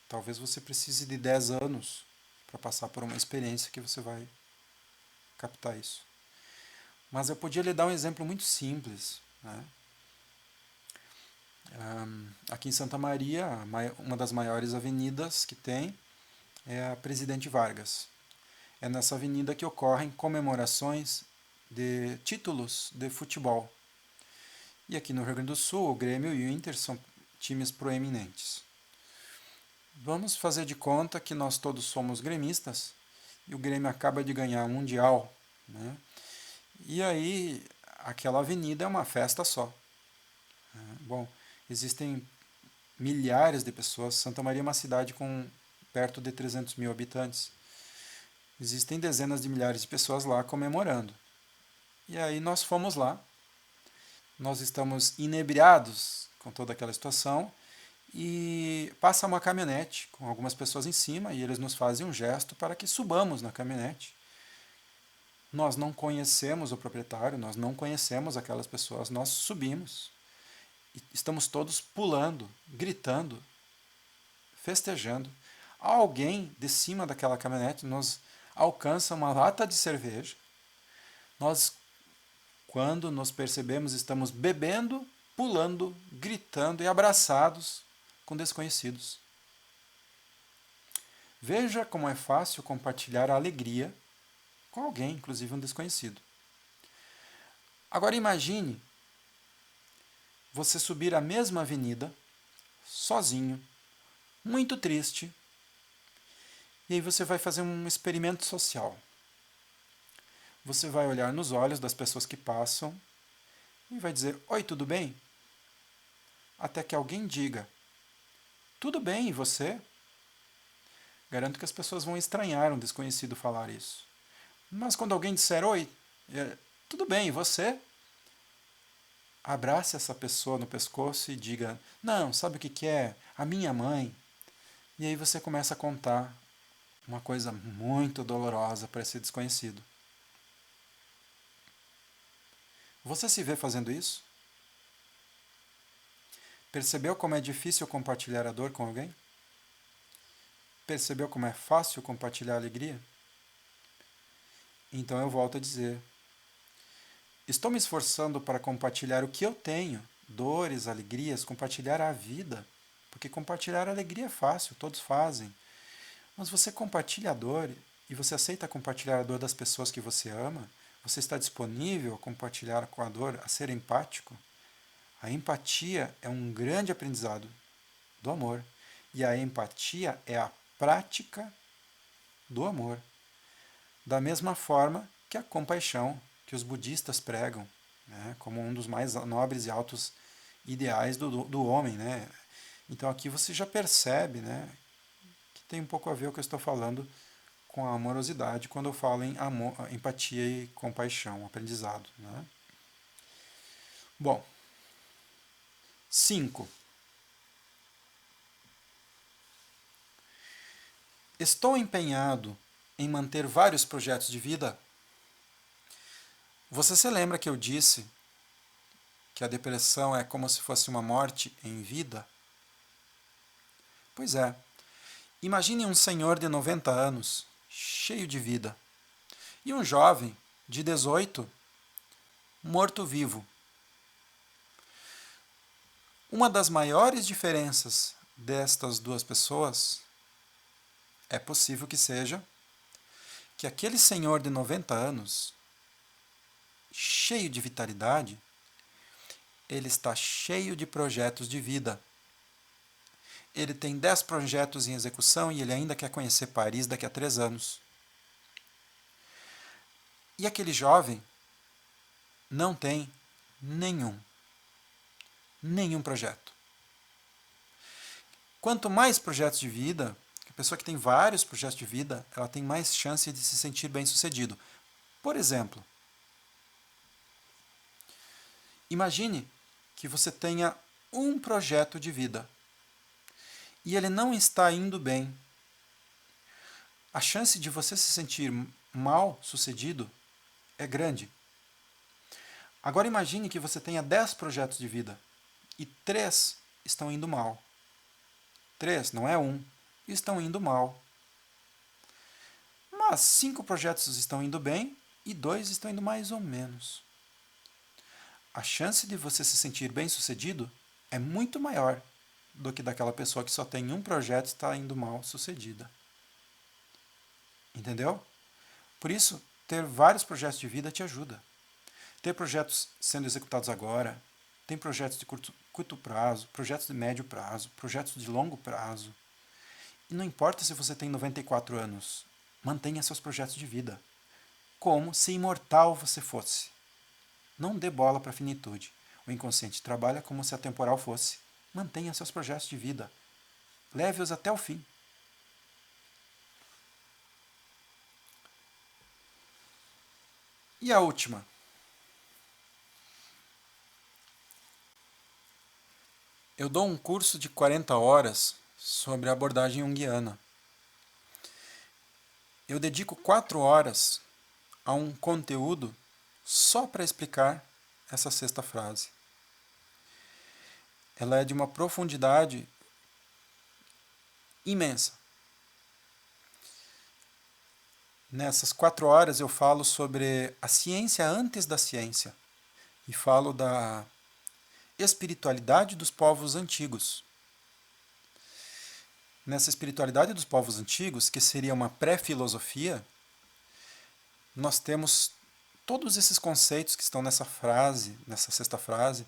Talvez você precise de 10 anos para passar por uma experiência que você vai captar isso. Mas eu podia lhe dar um exemplo muito simples. Né? Aqui em Santa Maria, uma das maiores avenidas que tem é a Presidente Vargas. É nessa avenida que ocorrem comemorações de títulos de futebol. E aqui no Rio Grande do Sul, o Grêmio e o Inter são times proeminentes. Vamos fazer de conta que nós todos somos gremistas e o Grêmio acaba de ganhar o Mundial. Né? E aí, aquela avenida é uma festa só. Bom, existem milhares de pessoas. Santa Maria é uma cidade com perto de 300 mil habitantes. Existem dezenas de milhares de pessoas lá comemorando. E aí nós fomos lá. Nós estamos inebriados com toda aquela situação e passa uma caminhonete com algumas pessoas em cima e eles nos fazem um gesto para que subamos na caminhonete. Nós não conhecemos o proprietário, nós não conhecemos aquelas pessoas, nós subimos. E estamos todos pulando, gritando, festejando. Alguém de cima daquela caminhonete nos alcança uma lata de cerveja. Nós, quando nos percebemos, estamos bebendo, pulando, gritando e abraçados com desconhecidos. Veja como é fácil compartilhar a alegria com alguém, inclusive um desconhecido. Agora imagine você subir a mesma avenida, sozinho, muito triste, e aí você vai fazer um experimento social. Você vai olhar nos olhos das pessoas que passam e vai dizer: "Oi, tudo bem?" Até que alguém diga: "Tudo bem, e você?" Garanto que as pessoas vão estranhar um desconhecido falar isso. Mas quando alguém disser: "Oi, tudo bem, e você?" Abrace essa pessoa no pescoço e diga: "Não, sabe o que que é? A minha mãe." E aí você começa a contar uma coisa muito dolorosa para esse desconhecido. Você se vê fazendo isso? Percebeu como é difícil compartilhar a dor com alguém? Percebeu como é fácil compartilhar a alegria? Então eu volto a dizer: estou me esforçando para compartilhar o que eu tenho, dores, alegrias, compartilhar a vida. Porque compartilhar a alegria é fácil, todos fazem. Mas você compartilha a dor e você aceita compartilhar a dor das pessoas que você ama? Você está disponível a compartilhar com a dor, a ser empático? A empatia é um grande aprendizado do amor. E a empatia é a prática do amor. Da mesma forma que a compaixão que os budistas pregam, né, como um dos mais nobres e altos ideais do homem. Né? Então aqui você já percebe, né, que tem um pouco a ver o que eu estou falando com a amorosidade quando eu falo em amor, empatia e compaixão, aprendizado. Né? Bom, 5. Estou empenhado em manter vários projetos de vida? Você se lembra que eu disse que a depressão é como se fosse uma morte em vida? Pois é. Imagine um senhor de 90 anos, cheio de vida, e um jovem de 18, morto-vivo. Uma das maiores diferenças destas duas pessoas é possível que seja que aquele senhor de 90 anos, cheio de vitalidade, ele está cheio de projetos de vida. Ele tem 10 projetos em execução e ele ainda quer conhecer Paris daqui a 3 anos. E aquele jovem não tem nenhum projeto. Quanto mais projetos de vida, a pessoa que tem vários projetos de vida, ela tem mais chance de se sentir bem-sucedido. Por exemplo, imagine que você tenha um projeto de vida e ele não está indo bem. A chance de você se sentir mal-sucedido é grande. Agora imagine que você tenha 10 projetos de vida e 3 estão indo mal. 3, não é 1, estão indo mal. Mas 5 projetos estão indo bem e 2 estão indo mais ou menos. A chance de você se sentir bem-sucedido é muito maior do que daquela pessoa que só tem um projeto e está indo mal sucedida. Entendeu? Por isso, ter vários projetos de vida te ajuda. Ter projetos sendo executados agora, tem projetos de curto prazo, projetos de médio prazo, projetos de longo prazo. E não importa se você tem 94 anos, mantenha seus projetos de vida. Como se imortal você fosse. Não dê bola para a finitude. O inconsciente trabalha como se a temporal fosse. Mantenha seus projetos de vida. Leve-os até o fim. E a última? Eu dou um curso de 40 horas sobre a abordagem junguiana. Eu dedico 4 horas a um conteúdo só para explicar essa sexta frase. Ela é de uma profundidade imensa. Nessas 4 horas eu falo sobre a ciência antes da ciência e falo da espiritualidade dos povos antigos. Nessa espiritualidade dos povos antigos, que seria uma pré-filosofia, nós temos todos esses conceitos que estão nessa frase, nessa sexta frase,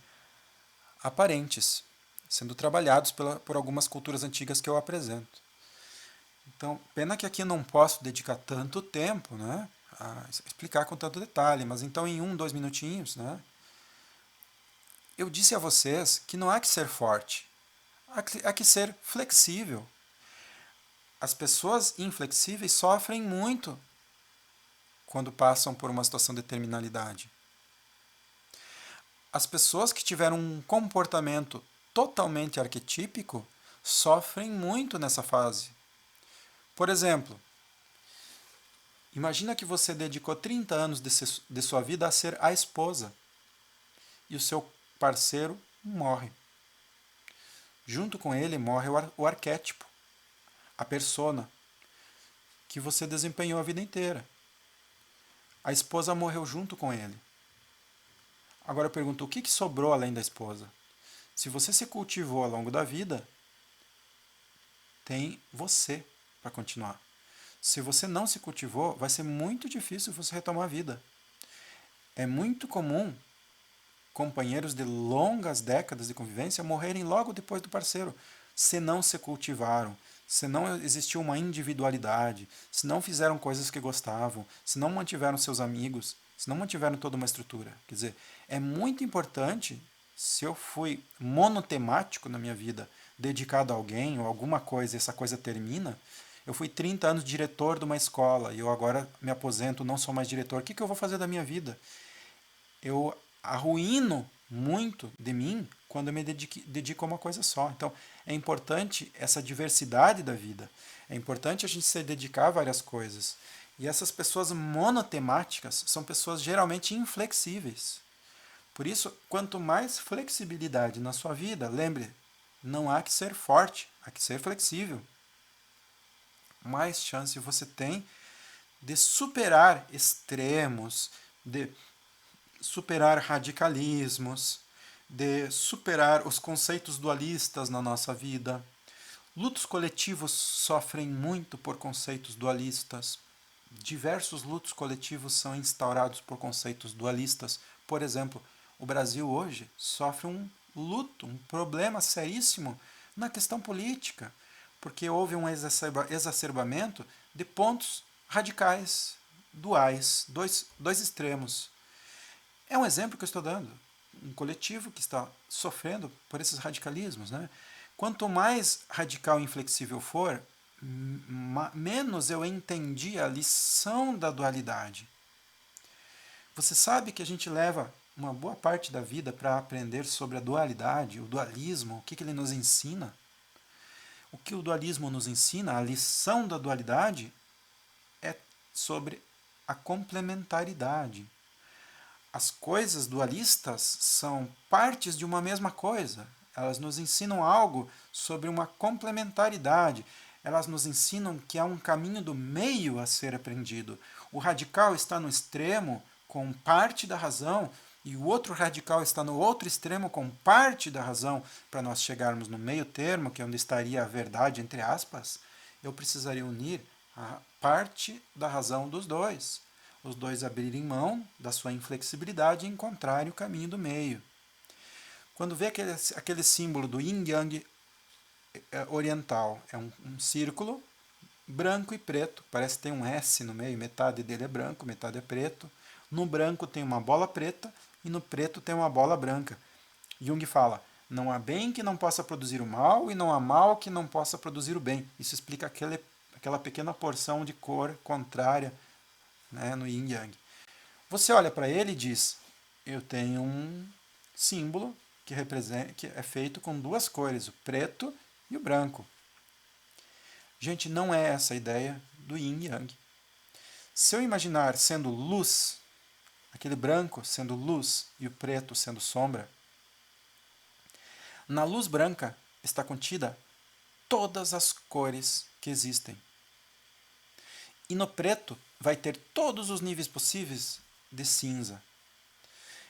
aparentes, sendo trabalhados por algumas culturas antigas que eu apresento. Então, pena que aqui não posso dedicar tanto tempo, né, a explicar com tanto detalhe, mas então em 2 minutinhos, né, eu disse a vocês que não há que ser forte, há que ser flexível. As pessoas inflexíveis sofrem muito quando passam por uma situação de terminalidade. As pessoas que tiveram um comportamento totalmente arquetípico sofrem muito nessa fase. Por exemplo, imagina que você dedicou 30 anos de sua vida a ser a esposa e o seu parceiro morre. Junto com ele morre o arquétipo, a persona que você desempenhou a vida inteira. A esposa morreu junto com ele. Agora eu pergunto, o que sobrou além da esposa? Se você se cultivou ao longo da vida, tem você para continuar. Se você não se cultivou, vai ser muito difícil você retomar a vida. É muito comum companheiros de longas décadas de convivência morrerem logo depois do parceiro, se não se cultivaram, se não existiu uma individualidade, se não fizeram coisas que gostavam, se não mantiveram seus amigos, se não mantiveram toda uma estrutura. Quer dizer, é muito importante, se eu fui monotemático na minha vida, dedicado a alguém ou alguma coisa e essa coisa termina, eu fui 30 anos diretor de uma escola e eu agora me aposento, não sou mais diretor. O que eu vou fazer da minha vida? Eu arruíno muito de mim quando eu me dedico a uma coisa só. Então, é importante essa diversidade da vida. É importante a gente se dedicar a várias coisas. E essas pessoas monotemáticas são pessoas geralmente inflexíveis. Por isso, quanto mais flexibilidade na sua vida, lembre, não há que ser forte, há que ser flexível. Mais chance você tem de superar extremos, de superar radicalismos, de superar os conceitos dualistas na nossa vida. Lutos coletivos sofrem muito por conceitos dualistas. Diversos lutos coletivos são instaurados por conceitos dualistas. Por exemplo, o Brasil hoje sofre um luto, um problema seríssimo na questão política, porque houve um exacerbamento de pontos radicais, duais, dois extremos. É um exemplo que eu estou dando. Um coletivo que está sofrendo por esses radicalismos. Né? Quanto mais radical e inflexível for, menos eu entendi a lição da dualidade. Você sabe que a gente leva uma boa parte da vida para aprender sobre a dualidade, o dualismo, o que ele nos ensina. O que o dualismo nos ensina, a lição da dualidade, é sobre a complementaridade. As coisas dualistas são partes de uma mesma coisa. Elas nos ensinam algo sobre uma complementaridade. Elas nos ensinam que há um caminho do meio a ser aprendido. O radical está no extremo com parte da razão e o outro radical está no outro extremo com parte da razão. Para nós chegarmos no meio termo, que é onde estaria a verdade, entre aspas, eu precisaria unir a parte da razão dos dois. Os dois abrirem mão da sua inflexibilidade e encontrarem o caminho do meio. Quando vê aquele símbolo do yin-yang oriental, é um círculo branco e preto, parece que tem um S no meio, metade dele é branco, metade é preto. No branco tem uma bola preta e no preto tem uma bola branca. Jung fala, não há bem que não possa produzir o mal e não há mal que não possa produzir o bem. Isso explica aquela pequena porção de cor contrária, né, no yin yang. Você olha para ele e diz, eu tenho um símbolo que é feito com duas cores, o preto e o branco. Gente, não é essa a ideia do yin yang. Se eu imaginar sendo luz, aquele branco sendo luz e o preto sendo sombra, na luz branca está contida todas as cores que existem. E no preto vai ter todos os níveis possíveis de cinza.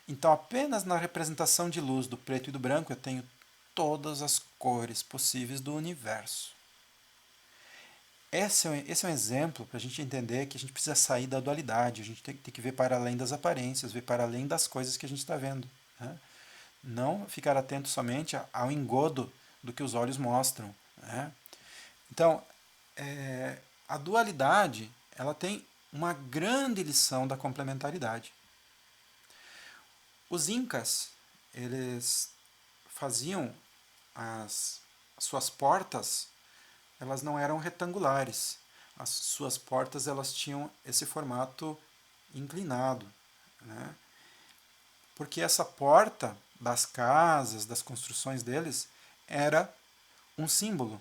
Então, apenas na representação de luz do preto e do branco, eu tenho todas as cores possíveis do universo. esse é um exemplo para a gente entender que a gente precisa sair da dualidade, a gente tem que ver para além das aparências, ver para além das coisas que a gente está vendo. Né? Não ficar atento somente ao engodo do que os olhos mostram. Né? Então, a dualidade ela tem uma grande lição da complementaridade. Os incas, eles faziam as suas portas, elas não eram retangulares. As suas portas elas tinham esse formato inclinado, né? Porque essa porta das casas, das construções deles, era um símbolo.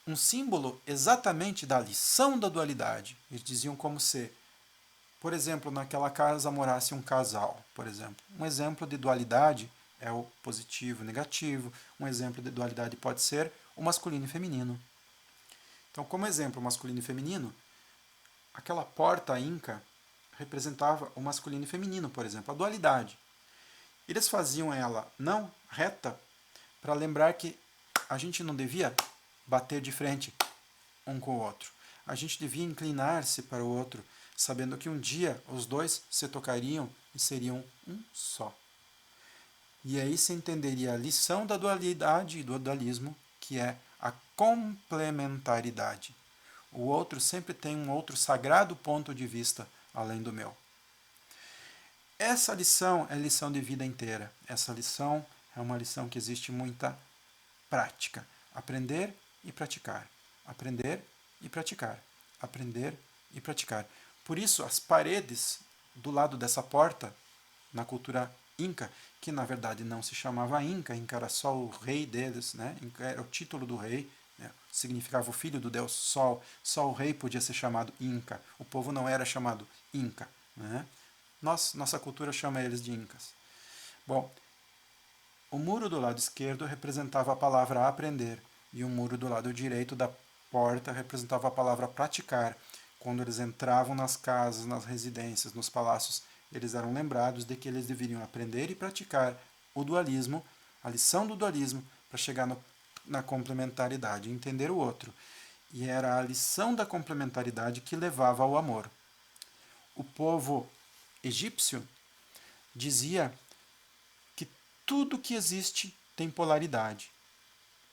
Um símbolo exatamente da lição da dualidade. Eles diziam como se, por exemplo, naquela casa morasse um casal, por exemplo. Um exemplo de dualidade é o positivo e negativo. Um exemplo de dualidade pode ser o masculino e feminino. Então, como exemplo masculino e feminino, aquela porta inca representava o masculino e feminino, por exemplo, a dualidade. Eles faziam ela não reta para lembrar que a gente não devia bater de frente um com o outro. A gente devia inclinar-se para o outro, sabendo que um dia os dois se tocariam e seriam um só. E aí se entenderia a lição da dualidade e do dualismo, que é a complementaridade. O outro sempre tem um outro sagrado ponto de vista além do meu. Essa lição é lição de vida inteira. Essa lição é uma lição que existe muita prática. Aprender e praticar. Aprender e praticar. Aprender e praticar. Por isso, as paredes do lado dessa porta, na cultura inca, que na verdade não se chamava Inca, Inca era só o rei deles, né? Inca era o título do rei, né? Significava o filho do deus Sol, só o rei podia ser chamado Inca, o povo não era chamado Inca. Né? Nossa cultura chama eles de Incas. Bom, o muro do lado esquerdo representava a palavra aprender, e o muro do lado direito da porta representava a palavra praticar. Quando eles entravam nas casas, nas residências, nos palácios, eles eram lembrados de que eles deveriam aprender e praticar o dualismo, a lição do dualismo, para chegar na complementaridade, entender o outro. E era a lição da complementaridade que levava ao amor. O povo egípcio dizia que tudo que existe tem polaridade,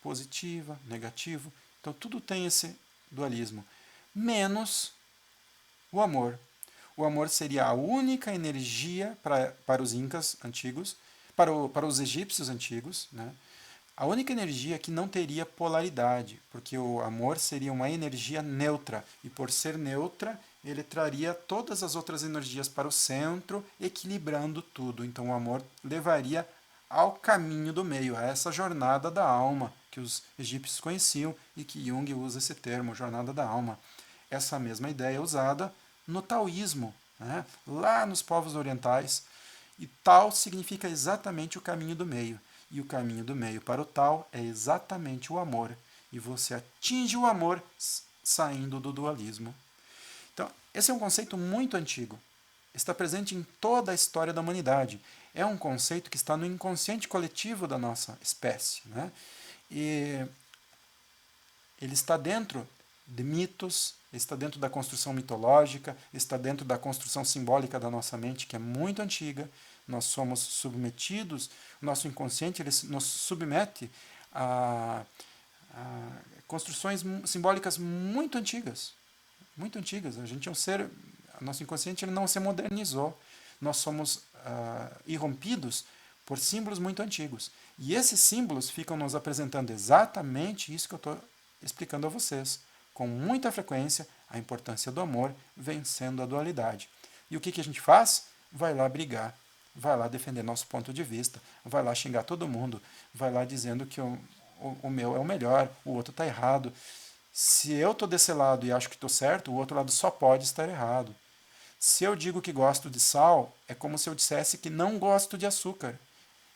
positiva, negativo, então tudo tem esse dualismo, menos o amor. O amor seria a única energia para os incas antigos, para os egípcios antigos, né? A única energia que não teria polaridade, porque o amor seria uma energia neutra, e por ser neutra, ele traria todas as outras energias para o centro, equilibrando tudo. Então o amor levaria ao caminho do meio, a essa jornada da alma, que os egípcios conheciam e que Jung usa esse termo, jornada da alma. Essa mesma ideia é usada no taoísmo, né? Lá nos povos orientais, e Tao significa exatamente o caminho do meio. E o caminho do meio para o Tao é exatamente o amor. E você atinge o amor saindo do dualismo. Então, esse é um conceito muito antigo. Está presente em toda a história da humanidade. É um conceito que está no inconsciente coletivo da nossa espécie. Né? E ele está dentro de mitos, está dentro da construção mitológica, está dentro da construção simbólica da nossa mente, que é muito antiga. Nós somos submetidos, o nosso inconsciente ele nos submete a construções simbólicas muito antigas. Muito antigas. A gente é um ser, o nosso inconsciente ele não se modernizou. Nós somos irrompidos por símbolos muito antigos. E esses símbolos ficam nos apresentando exatamente isso que eu estou explicando a vocês. Com muita frequência, a importância do amor vencendo a dualidade. E o que a gente faz? Vai lá brigar, vai lá defender nosso ponto de vista, vai lá xingar todo mundo, vai lá dizendo que o meu é o melhor, o outro está errado. Se eu estou desse lado e acho que estou certo, o outro lado só pode estar errado. Se eu digo que gosto de sal, é como se eu dissesse que não gosto de açúcar.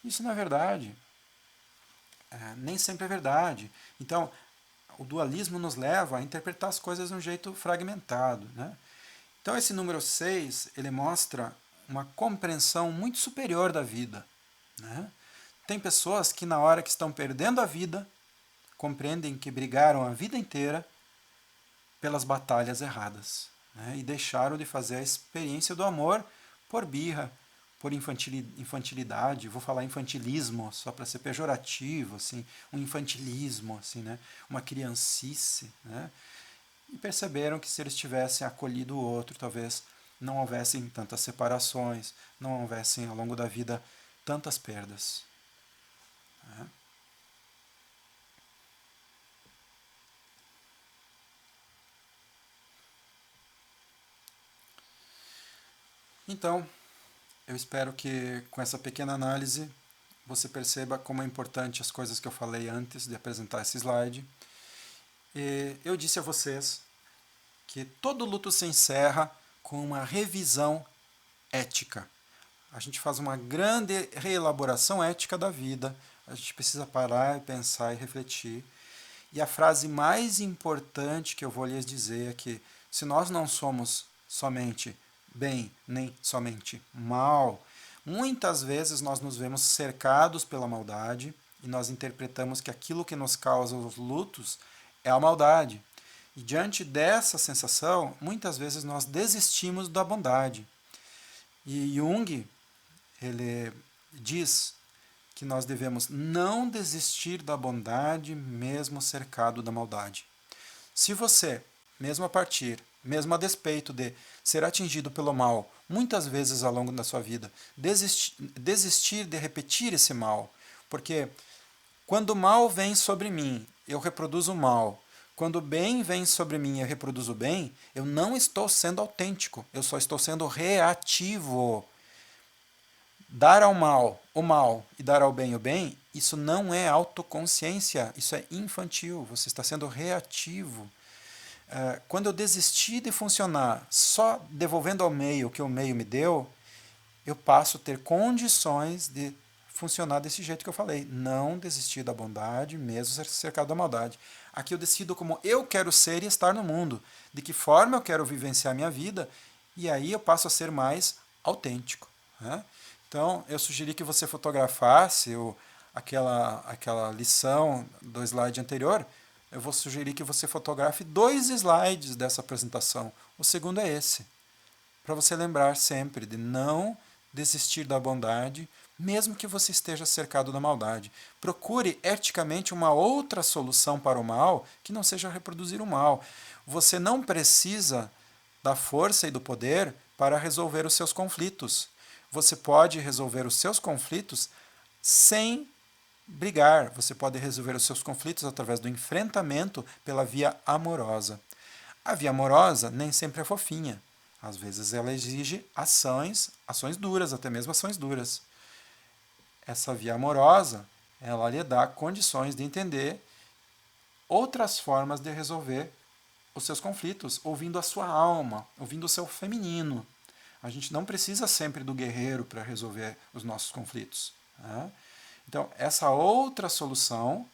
Isso não é verdade. Nem sempre é verdade. Então, o dualismo nos leva a interpretar as coisas de um jeito fragmentado. Né? Então, esse número 6, ele mostra uma compreensão muito superior da vida. Né? Tem pessoas que, na hora que estão perdendo a vida, compreendem que brigaram a vida inteira pelas batalhas erradas, né? E deixaram de fazer a experiência do amor por birra, por infantilidade, vou falar infantilismo só para ser pejorativo, assim, um infantilismo, assim, né? Uma criancice, né? E perceberam que se eles tivessem acolhido o outro, talvez não houvessem tantas separações, não houvessem ao longo da vida tantas perdas, né? Então, eu espero que com essa pequena análise você perceba como é importante as coisas que eu falei antes de apresentar esse slide. E eu disse a vocês que todo luto se encerra com uma revisão ética. A gente faz uma grande reelaboração ética da vida, a gente precisa parar e pensar e refletir. E a frase mais importante que eu vou lhes dizer é que se nós não somos somente bem, nem somente mal, muitas vezes nós nos vemos cercados pela maldade e nós interpretamos que aquilo que nos causa os lutos é a maldade. E diante dessa sensação, muitas vezes nós desistimos da bondade. E Jung, ele diz que nós devemos não desistir da bondade mesmo cercado da maldade. Se você, mesmo a despeito de ser atingido pelo mal, muitas vezes ao longo da sua vida, desistir de repetir esse mal, porque quando o mal vem sobre mim, eu reproduzo o mal. Quando o bem vem sobre mim e eu reproduzo o bem, eu não estou sendo autêntico, eu só estou sendo reativo. Dar ao mal o mal e dar ao bem o bem, isso não é autoconsciência, isso é infantil, você está sendo reativo. Quando eu desisti de funcionar só devolvendo ao meio o que o meio me deu, eu passo a ter condições de funcionar desse jeito que eu falei. Não desistir da bondade, mesmo cercado da maldade. Aqui eu decido como eu quero ser e estar no mundo, de que forma eu quero vivenciar a minha vida, e aí eu passo a ser mais autêntico, né? Então, eu sugeri que você fotografasse aquela lição do slide anterior. Eu vou sugerir que você fotografe 2 slides dessa apresentação. O segundo é esse, para você lembrar sempre de não desistir da bondade, mesmo que você esteja cercado da maldade. Procure eticamente uma outra solução para o mal que não seja reproduzir o mal. Você não precisa da força e do poder para resolver os seus conflitos. Você pode resolver os seus conflitos sem brigar. Você pode resolver os seus conflitos através do enfrentamento pela via amorosa. A via amorosa nem sempre é fofinha. Às vezes ela exige ações duras, até mesmo ações duras. Essa via amorosa, ela lhe dá condições de entender outras formas de resolver os seus conflitos, ouvindo a sua alma, ouvindo o seu feminino. A gente não precisa sempre do guerreiro para resolver os nossos conflitos, né? Então, essa outra solução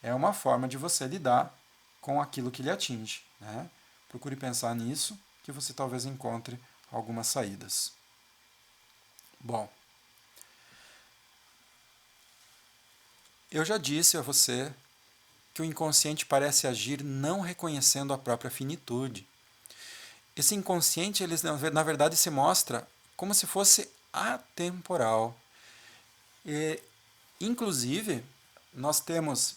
é uma forma de você lidar com aquilo que lhe atinge, né? Procure pensar nisso, que você talvez encontre algumas saídas. Bom, eu já disse a você que o inconsciente parece agir não reconhecendo a própria finitude. Esse inconsciente, ele, na verdade, se mostra como se fosse atemporal. E, inclusive, nós temos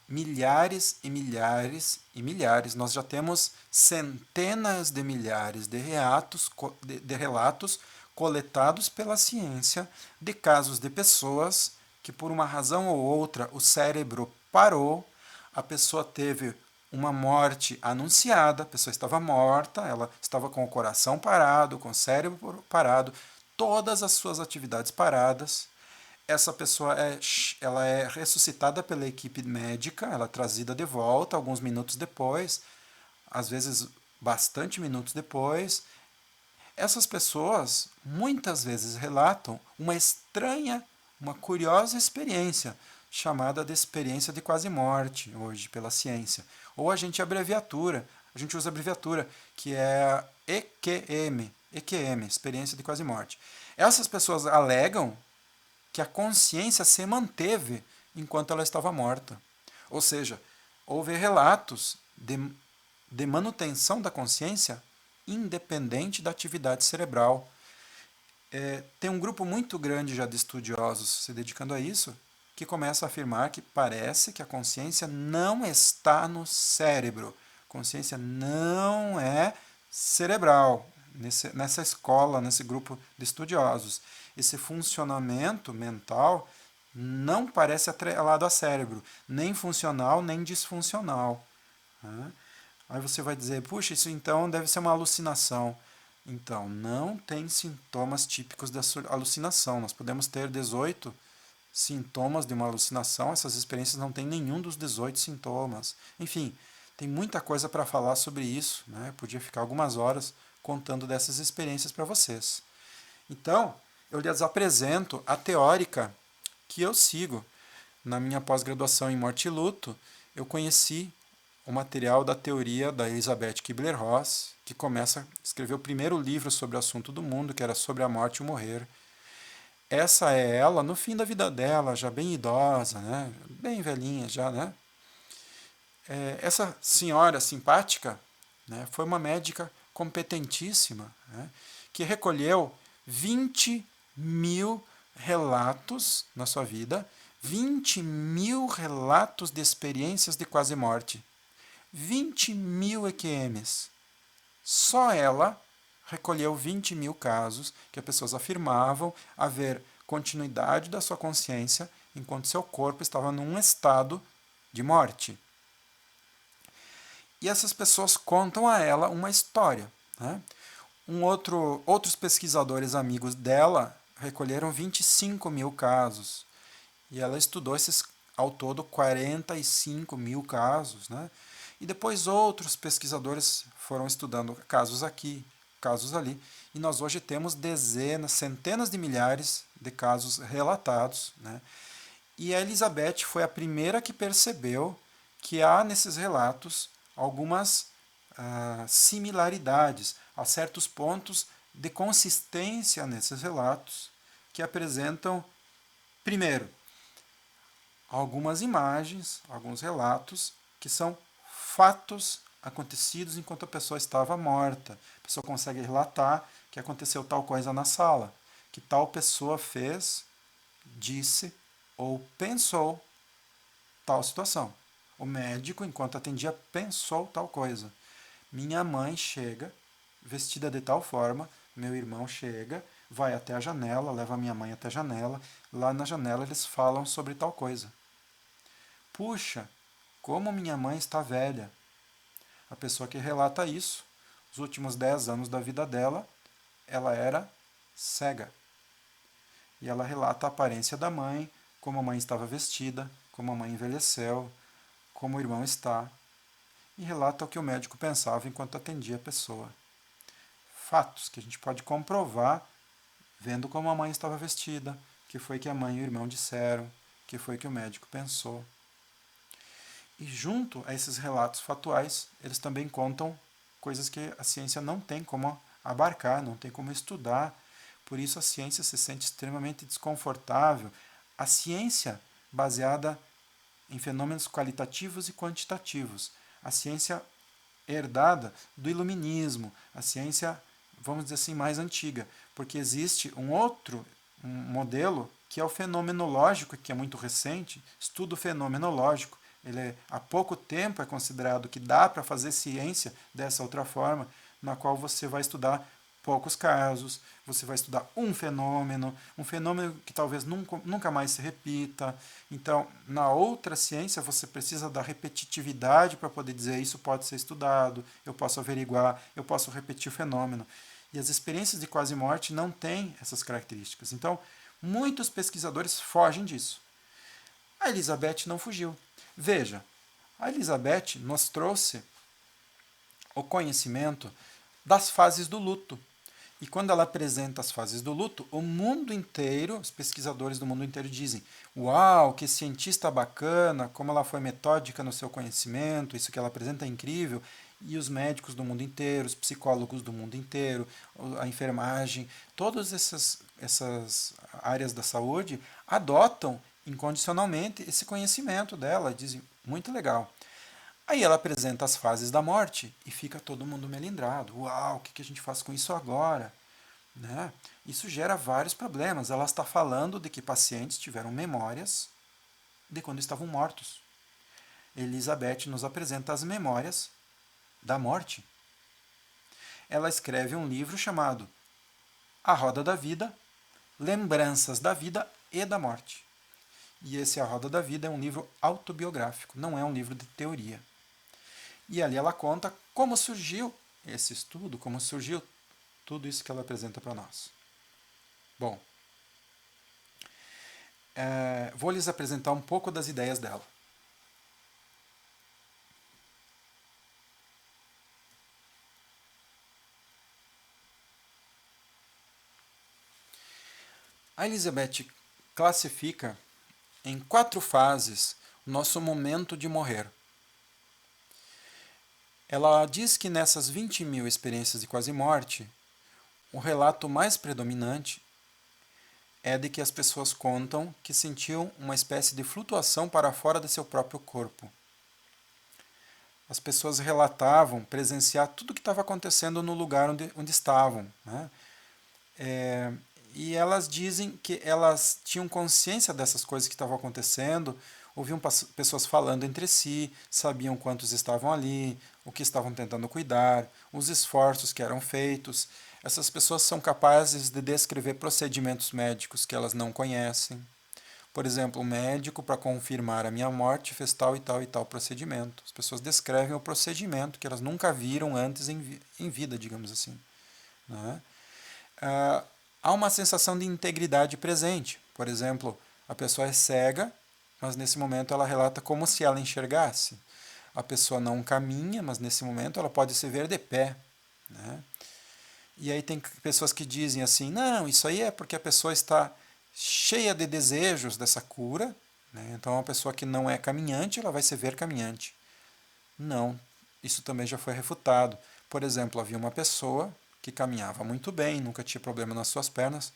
milhares e milhares e milhares, nós já temos centenas de milhares de relatos coletados pela ciência de casos de pessoas que, por uma razão ou outra, o cérebro parou, a pessoa teve uma morte anunciada, a pessoa estava morta, ela estava com o coração parado, com o cérebro parado, todas as suas atividades paradas. Essa pessoa ela é ressuscitada pela equipe médica, ela é trazida de volta alguns minutos depois, às vezes bastante minutos depois. Essas pessoas muitas vezes relatam uma estranha, uma curiosa experiência, chamada de experiência de quase morte, hoje pela ciência. Ou a gente usa abreviatura, que é EQM, experiência de quase morte. Essas pessoas alegam que a consciência se manteve enquanto ela estava morta. Ou seja, houve relatos de manutenção da consciência independente da atividade cerebral. Tem um grupo muito grande já de estudiosos se dedicando a isso, que começa a afirmar que parece que a consciência não está no cérebro. Consciência não é cerebral, nessa escola, nesse grupo de estudiosos. Esse funcionamento mental não parece atrelado ao cérebro, nem funcional, nem disfuncional. Aí você vai dizer, puxa, isso então deve ser uma alucinação. Então, não tem sintomas típicos da alucinação. Nós podemos ter 18 sintomas de uma alucinação, essas experiências não têm nenhum dos 18 sintomas. Enfim, tem muita coisa para falar sobre isso, né? Eu podia ficar algumas horas contando dessas experiências para vocês. Então, eu lhes apresento a teórica que eu sigo. Na minha pós-graduação em Morte e Luto, eu conheci o material da teoria da Elizabeth Kubler-Ross, que começa a escrever o primeiro livro sobre o assunto do mundo, que era sobre a morte e o morrer. Essa é ela no fim da vida dela, já bem idosa, né? Bem velhinha já, né? Essa senhora simpática, né, foi uma médica competentíssima, né, que recolheu 20 mil relatos na sua vida, 20 mil relatos de experiências de quase morte, 20 mil EQMs. Só ela recolheu 20 mil casos que as pessoas afirmavam haver continuidade da sua consciência enquanto seu corpo estava num estado de morte. E essas pessoas contam a ela uma história. Né? Outros pesquisadores amigos dela recolheram 25 mil casos. E ela estudou esses, ao todo, 45 mil casos. Né? E depois outros pesquisadores foram estudando casos aqui, casos ali. E nós hoje temos dezenas, centenas de milhares de casos relatados. Né? E a Elizabeth foi a primeira que percebeu que há nesses relatos algumas similaridades, há certos pontos de consistência nesses relatos que apresentam, primeiro, algumas imagens, alguns relatos que são fatos acontecidos enquanto a pessoa estava morta. A pessoa consegue relatar que aconteceu tal coisa na sala, que tal pessoa fez, disse ou pensou tal situação. O médico, enquanto atendia, pensou tal coisa. Minha mãe chega, vestida de tal forma, meu irmão chega, vai até a janela, leva a minha mãe até a janela, lá na janela eles falam sobre tal coisa. Puxa, como minha mãe está velha. A pessoa que relata isso, os últimos 10 anos da vida dela, ela era cega. E ela relata a aparência da mãe, como a mãe estava vestida, como a mãe envelheceu, como o irmão está, e relata o que o médico pensava enquanto atendia a pessoa. Fatos que a gente pode comprovar vendo como a mãe estava vestida, que foi que a mãe e o irmão disseram, que foi que o médico pensou. E junto a esses relatos fatuais, eles também contam coisas que a ciência não tem como abarcar, não tem como estudar. Por isso a ciência se sente extremamente desconfortável. A ciência baseada em fenômenos qualitativos e quantitativos. A ciência herdada do iluminismo, a ciência, vamos dizer assim, mais antiga, porque existe um modelo que é o fenomenológico, que é muito recente, estudo fenomenológico. Há pouco tempo é considerado que dá para fazer ciência dessa outra forma, na qual você vai estudar poucos casos, você vai estudar um fenômeno que talvez nunca mais se repita. Então, na outra ciência, você precisa da repetitividade para poder dizer isso pode ser estudado, eu posso averiguar, eu posso repetir o fenômeno. E as experiências de quase morte não têm essas características. Então, muitos pesquisadores fogem disso. A Elizabeth não fugiu. Veja, a Elizabeth nos trouxe o conhecimento das fases do luto. E quando ela apresenta as fases do luto, o mundo inteiro, os pesquisadores do mundo inteiro dizem: uau, que cientista bacana, como ela foi metódica no seu conhecimento, isso que ela apresenta é incrível. E os médicos do mundo inteiro, os psicólogos do mundo inteiro, a enfermagem, todas essas áreas da saúde adotam incondicionalmente esse conhecimento dela, dizem: muito legal. Aí ela apresenta as fases da morte e fica todo mundo melindrado. Uau, o que a gente faz com isso agora? Né? Isso gera vários problemas. Ela está falando de que pacientes tiveram memórias de quando estavam mortos. Elizabeth nos apresenta as memórias da morte. Ela escreve um livro chamado A Roda da Vida, Lembranças da Vida e da Morte. E esse A Roda da Vida é um livro autobiográfico, não é um livro de teoria. E ali ela conta como surgiu esse estudo, como surgiu tudo isso que ela apresenta para nós. Bom, vou lhes apresentar um pouco das ideias dela. A Elizabeth classifica em 4 fases o nosso momento de morrer. Ela diz que nessas 20 mil experiências de quase morte, o relato mais predominante é de que as pessoas contam que sentiam uma espécie de flutuação para fora de seu próprio corpo. As pessoas relatavam presenciar tudo o que estava acontecendo no lugar onde estavam. Né? E elas dizem que elas tinham consciência dessas coisas que estavam acontecendo, ouviam pessoas falando entre si, sabiam quantos estavam ali, o que estavam tentando cuidar, os esforços que eram feitos. Essas pessoas são capazes de descrever procedimentos médicos que elas não conhecem. Por exemplo, o médico, para confirmar a minha morte, fez tal e tal e tal procedimento. As pessoas descrevem o procedimento que elas nunca viram antes em vida, digamos assim. Né? Há uma sensação de integridade presente. Por exemplo, a pessoa é cega, mas nesse momento ela relata como se ela enxergasse. A pessoa não caminha, mas nesse momento ela pode se ver de pé. Né? E aí tem pessoas que dizem assim, não, isso aí é porque a pessoa está cheia de desejos dessa cura, né? Então uma pessoa que não é caminhante, ela vai se ver caminhante. Não, isso também já foi refutado. Por exemplo, havia uma pessoa que caminhava muito bem, nunca tinha problema nas suas pernas,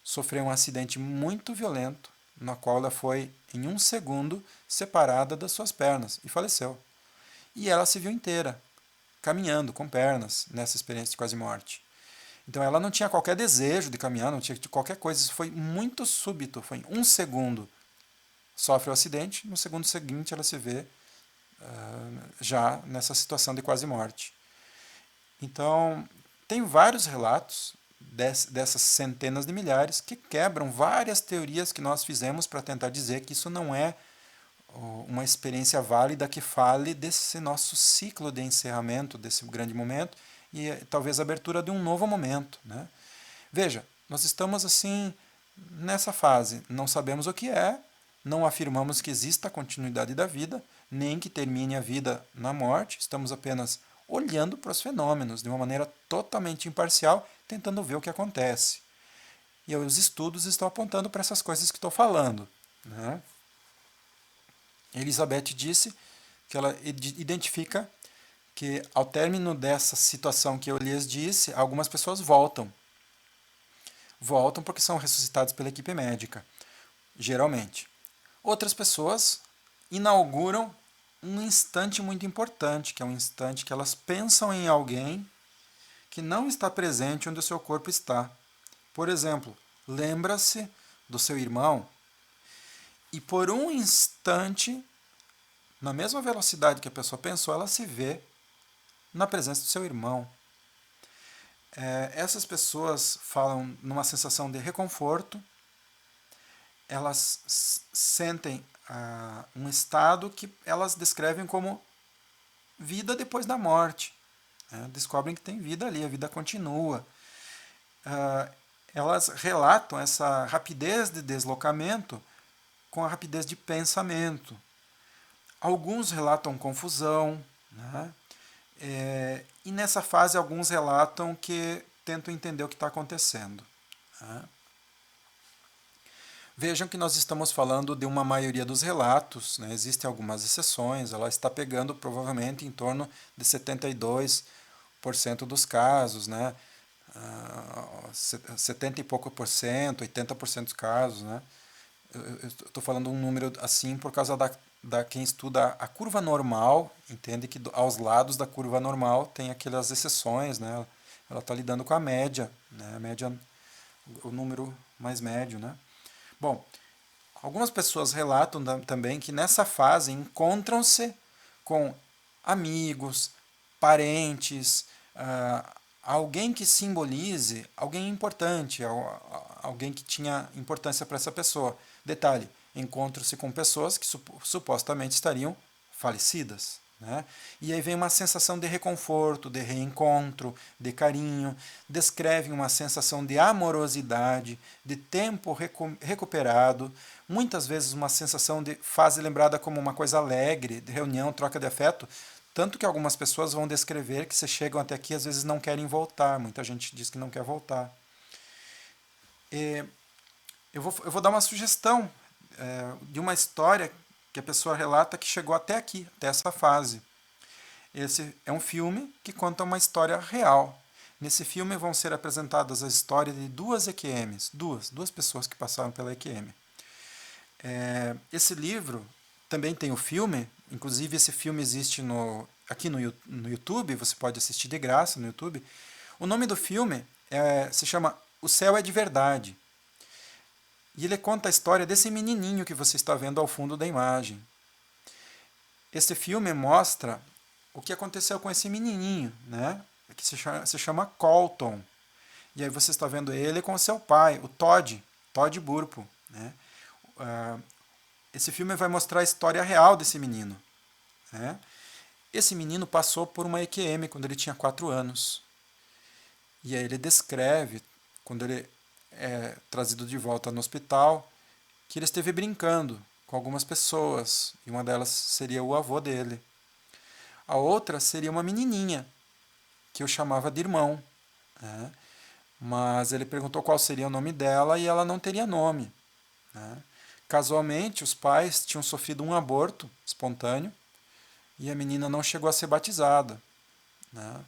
sofreu um acidente muito violento, na qual ela foi, em um segundo, separada das suas pernas e faleceu. E ela se viu inteira, caminhando com pernas, nessa experiência de quase morte. Então ela não tinha qualquer desejo de caminhar, não tinha qualquer coisa, isso foi muito súbito, foi em um segundo. Sofre o acidente, no segundo seguinte ela se vê já nessa situação de quase morte. Então, tem vários relatos dessas centenas de milhares que quebram várias teorias que nós fizemos para tentar dizer que isso não é uma experiência válida que fale desse nosso ciclo de encerramento, desse grande momento, e talvez a abertura de um novo momento. Né? Veja, nós estamos assim nessa fase, não sabemos o que é, não afirmamos que exista a continuidade da vida, nem que termine a vida na morte, estamos apenas olhando para os fenômenos de uma maneira totalmente imparcial, tentando ver o que acontece. E os estudos estão apontando para essas coisas que estou falando. Né? Elizabeth disse que ela identifica que ao término dessa situação que eu lhes disse, algumas pessoas voltam. Voltam porque são ressuscitadas pela equipe médica, geralmente. Outras pessoas inauguram um instante muito importante, que é um instante que elas pensam em alguém que não está presente onde o seu corpo está. Por exemplo, lembra-se do seu irmão e por um instante, na mesma velocidade que a pessoa pensou, ela se vê na presença do seu irmão. Essas pessoas falam numa sensação de reconforto, elas sentem um estado que elas descrevem como vida depois da morte. Descobrem que tem vida ali, a vida continua. Elas relatam essa rapidez de deslocamento com a rapidez de pensamento. Alguns relatam confusão, né? E nessa fase alguns relatam que tentam entender o que está acontecendo. Né? Vejam que nós estamos falando de uma maioria dos relatos, né? Existem algumas exceções, ela está pegando provavelmente em torno de 72% dos casos, né? 70 e pouco por cento, 80% dos casos. Né? Eu estou falando um número assim por causa quem estuda a curva normal, entende que aos lados da curva normal tem aquelas exceções, né? Ela está lidando com a média, né? A média, o número mais médio, né? Bom, algumas pessoas relatam também que nessa fase encontram-se com amigos, parentes, alguém que simbolize alguém importante, alguém que tinha importância para essa pessoa. Detalhe, encontram-se com pessoas que supostamente estariam falecidas. Né? E aí vem uma sensação de reconforto, de reencontro, de carinho, descrevem uma sensação de amorosidade, de tempo recuperado, muitas vezes uma sensação de fase lembrada como uma coisa alegre, de reunião, troca de afeto, tanto que algumas pessoas vão descrever que se chegam até aqui às vezes não querem voltar, muita gente diz que não quer voltar. Eu vou dar uma sugestão de uma história que a pessoa relata que chegou até aqui, até essa fase. Esse é um filme que conta uma história real. Nesse filme vão ser apresentadas as histórias de duas EQMs, duas pessoas que passaram pela EQM. Esse livro também tem o filme, inclusive esse filme existe aqui no YouTube, você pode assistir de graça no YouTube. O nome do filme se chama O Céu é de Verdade. E ele conta a história desse menininho que você está vendo ao fundo da imagem. Esse filme mostra o que aconteceu com esse menininho, né? Que se chama Colton. E aí você está vendo ele com o seu pai, o Todd Burpo. Né? Esse filme vai mostrar a história real desse menino. Né? Esse menino passou por uma EQM quando ele tinha 4 anos. E aí ele descreve, quando ele é trazido de volta no hospital, que ele esteve brincando com algumas pessoas, e uma delas seria o avô dele. A outra seria uma menininha, que eu chamava de irmão. Né? Mas ele perguntou qual seria o nome dela e ela não teria nome. Né? Casualmente, os pais tinham sofrido um aborto espontâneo e a menina não chegou a ser batizada. Né?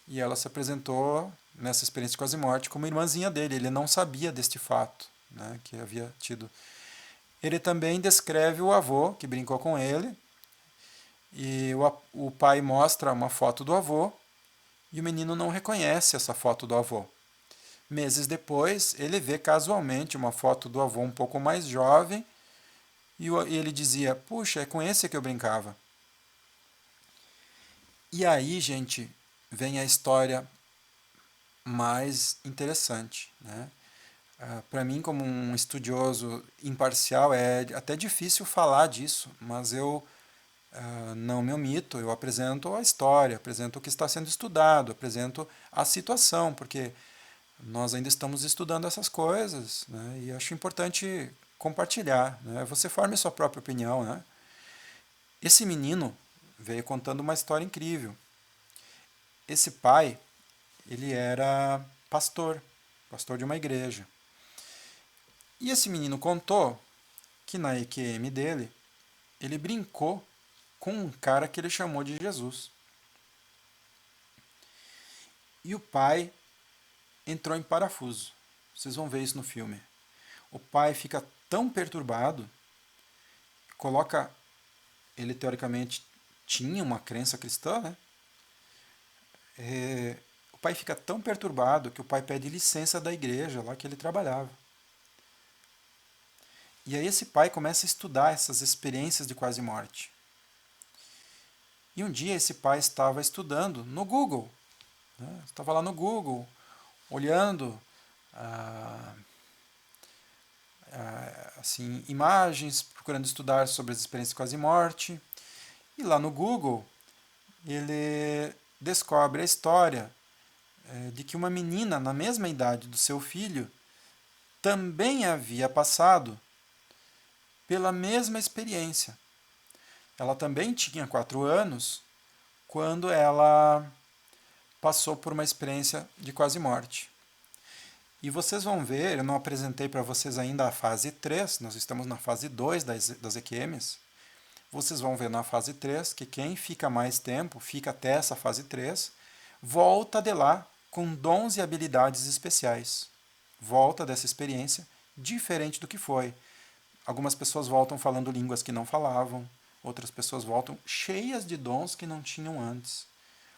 E ela se apresentou nessa experiência de quase morte como irmãzinha dele. Ele não sabia deste fato, né, que havia tido. Ele também descreve o avô que brincou com ele. E o pai mostra uma foto do avô e o menino não reconhece essa foto do avô. Meses depois, ele vê casualmente uma foto do avô um pouco mais jovem e ele dizia: "Puxa, é com esse que eu brincava". E aí, gente, vem a história mais interessante. Né? Para mim, como um estudioso imparcial, é até difícil falar disso, mas eu não me omito, eu apresento a história, apresento o que está sendo estudado, apresento a situação, porque nós ainda estamos estudando essas coisas, né? E acho importante compartilhar. Né? Você forme sua própria opinião. Né? Esse menino veio contando uma história incrível. Esse pai, ele era pastor de uma igreja. E esse menino contou que na EQM dele, ele brincou com um cara que ele chamou de Jesus. E o pai entrou em parafuso. Vocês vão ver isso no filme. O pai fica tão perturbado, ele teoricamente tinha uma crença cristã, né? O pai fica tão perturbado que o pai pede licença da igreja lá que ele trabalhava. E aí esse pai começa a estudar essas experiências de quase morte. E um dia esse pai estava estudando no Google. Né? Estava lá no Google, olhando assim, imagens, procurando estudar sobre as experiências de quase morte. E lá no Google ele descobre a história de que uma menina na mesma idade do seu filho também havia passado pela mesma experiência. Ela também tinha 4 anos quando ela passou por uma experiência de quase morte. E vocês vão ver, eu não apresentei para vocês ainda a fase 3, nós estamos na fase 2 das EQMs. Vocês vão ver na fase 3 que quem fica mais tempo, fica até essa fase 3, volta de lá com dons e habilidades especiais. Volta dessa experiência diferente do que foi. Algumas pessoas voltam falando línguas que não falavam, outras pessoas voltam cheias de dons que não tinham antes.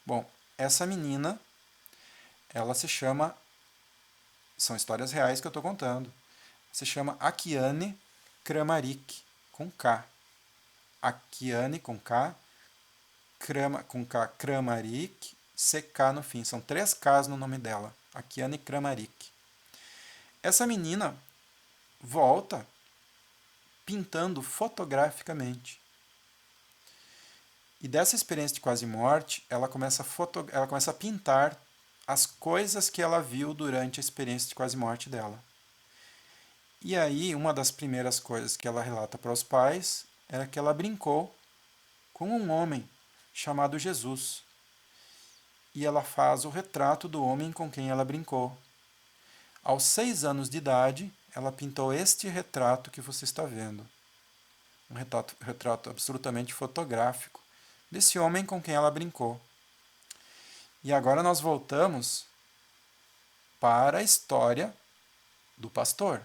Bom, essa menina, ela se chama, são histórias reais que eu estou contando, se chama Akiane Kramarik, com K. Akiane com K, Kramarik, CK no fim. São 3 Ks no nome dela. Akiane Kramarik. Essa menina volta pintando fotograficamente. E dessa experiência de quase morte, ela começa a pintar as coisas que ela viu durante a experiência de quase morte dela. E aí, uma das primeiras coisas que ela relata para os pais era que ela brincou com um homem chamado Jesus. E ela faz o retrato do homem com quem ela brincou. Aos 6 anos de idade, ela pintou este retrato que você está vendo. Um retrato absolutamente fotográfico desse homem com quem ela brincou. E agora nós voltamos para a história do pastor.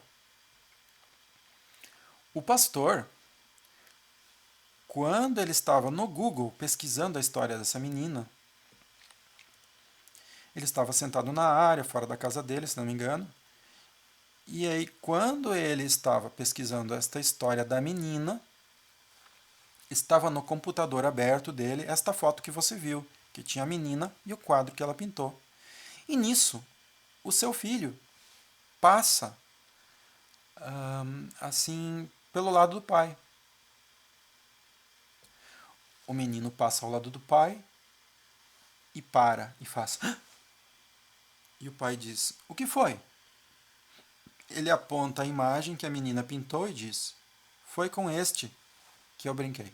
O pastor, quando ele estava no Google pesquisando a história dessa menina, ele estava sentado na área, fora da casa dele, se não me engano. E aí, quando ele estava pesquisando esta história da menina, estava no computador aberto dele esta foto que você viu, que tinha a menina e o quadro que ela pintou. E nisso, o seu filho passa assim pelo lado do pai. O menino passa ao lado do pai e para e faz. E o pai diz: "O que foi?" Ele aponta a imagem que a menina pintou e diz: "Foi com este que eu brinquei."